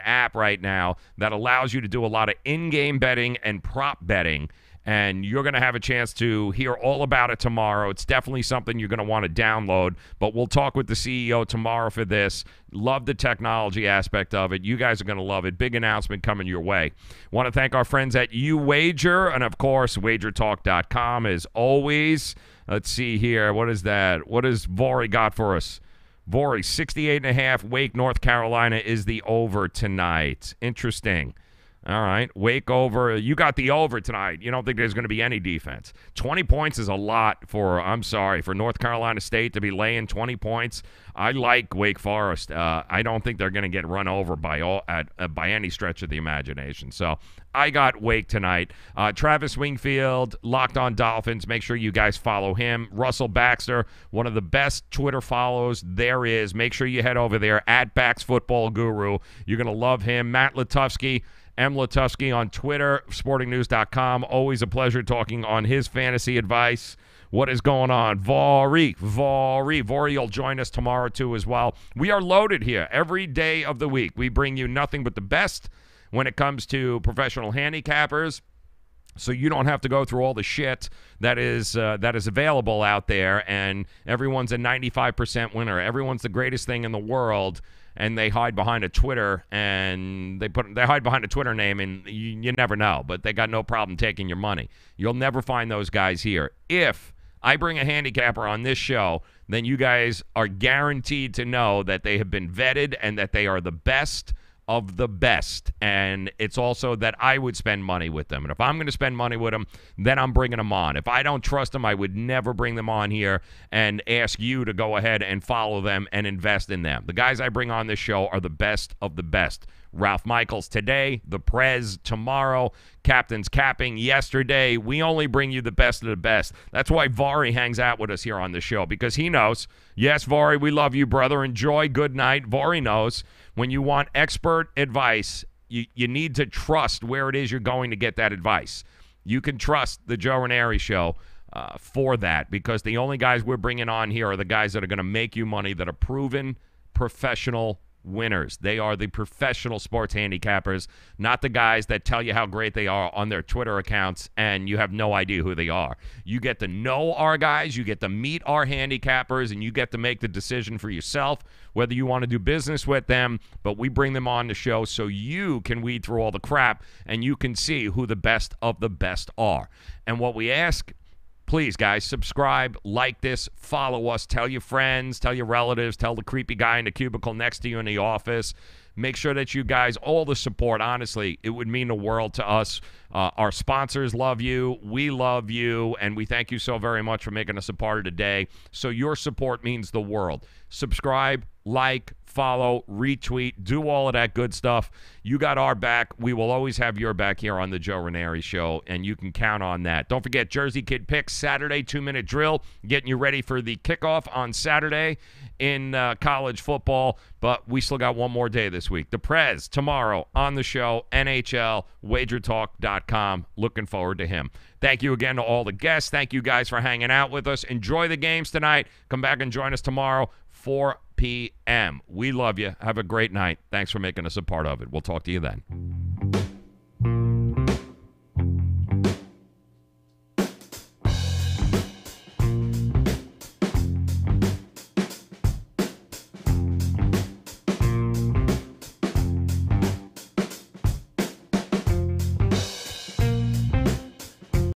app right now that allows you to do a lot of in-game betting and prop betting. And you're going to have a chance to hear all about it tomorrow. It's definitely something you're going to want to download, but we'll talk with the CEO tomorrow for this. Love the technology aspect of it. You guys are going to love it. Big announcement coming your way. Want to thank our friends at UWager and, of course, WagerTalk.com as always. Let's see here. What is that? What has Vori got for us? Vori, 68.5. Wake, North Carolina is the over tonight. Interesting. All right, Wake over. You got the over tonight. You don't think there's going to be any defense. 20 points is a lot for North Carolina State to be laying 20 points. I like Wake Forest. I don't think they're going to get run over by any stretch of the imagination. So I got Wake tonight. Travis Wingfield, Locked On Dolphins. Make sure you guys follow him. Russell Baxter, one of the best Twitter follows there is. Make sure you head over there at Bax Football Guru. You're going to love him. Matt Latufsky. M. Latufsky on Twitter, sportingnews.com. Always a pleasure talking on his fantasy advice. What is going on? Vori will join us tomorrow, too, as well. We are loaded here every day of the week. We bring you nothing but the best when it comes to professional handicappers, so you don't have to go through all the shit that is available out there, and everyone's a 95% winner. Everyone's the greatest thing in the world. And they hide behind a Twitter, and they hide behind a Twitter name, and you never know. But they got no problem taking your money. You'll never find those guys here. If I bring a handicapper on this show, then you guys are guaranteed to know that they have been vetted and that they are the best of the best. And it's also that I would spend money with them. And if I'm going to spend money with them, then I'm bringing them on. If I don't trust them, I would never bring them on here and ask you to go ahead and follow them and invest in them. The guys I bring on this show are the best of the best. Ralph Michaels today, the Prez tomorrow, Captains Capping yesterday. We only bring you the best of the best. That's why Vari hangs out with us here on the show, because he knows, yes, Vari, we love you, brother. Enjoy. Good night. Vari knows when you want expert advice, you need to trust where it is you're going to get that advice. You can trust the Joe Raineri Show for that, because the only guys we're bringing on here are the guys that are going to make you money, that are proven professional winners. They are the professional sports handicappers, not the guys that tell you how great they are on their Twitter accounts and you have no idea who they are. You get to know our guys, you get to meet our handicappers, and you get to make the decision for yourself whether you want to do business with them, but we bring them on the show so you can weed through all the crap and you can see who the best of the best are. And what we ask, please, guys, subscribe, like this, follow us, tell your friends, tell your relatives, tell the creepy guy in the cubicle next to you in the office. Make sure that you guys, all the support, honestly, it would mean the world to us. Our sponsors love you. We love you. And we thank you so very much for making us a part of the day. So your support means the world. Subscribe, like, follow, retweet, do all of that good stuff. You got our back. We will always have your back here on the Joe Raineri Show, and you can count on that. Don't forget Jersey Kid Picks, Saturday 2-minute drill, getting you ready for the kickoff on Saturday in college football, but we still got one more day this week. The Prez tomorrow on the show, NHL, wagertalk.com. Looking forward to him. Thank you again to all the guests. Thank you guys for hanging out with us. Enjoy the games tonight. Come back and join us tomorrow, 4 p.m. We love you. Have a great night. Thanks for making us a part of it. We'll talk to you then.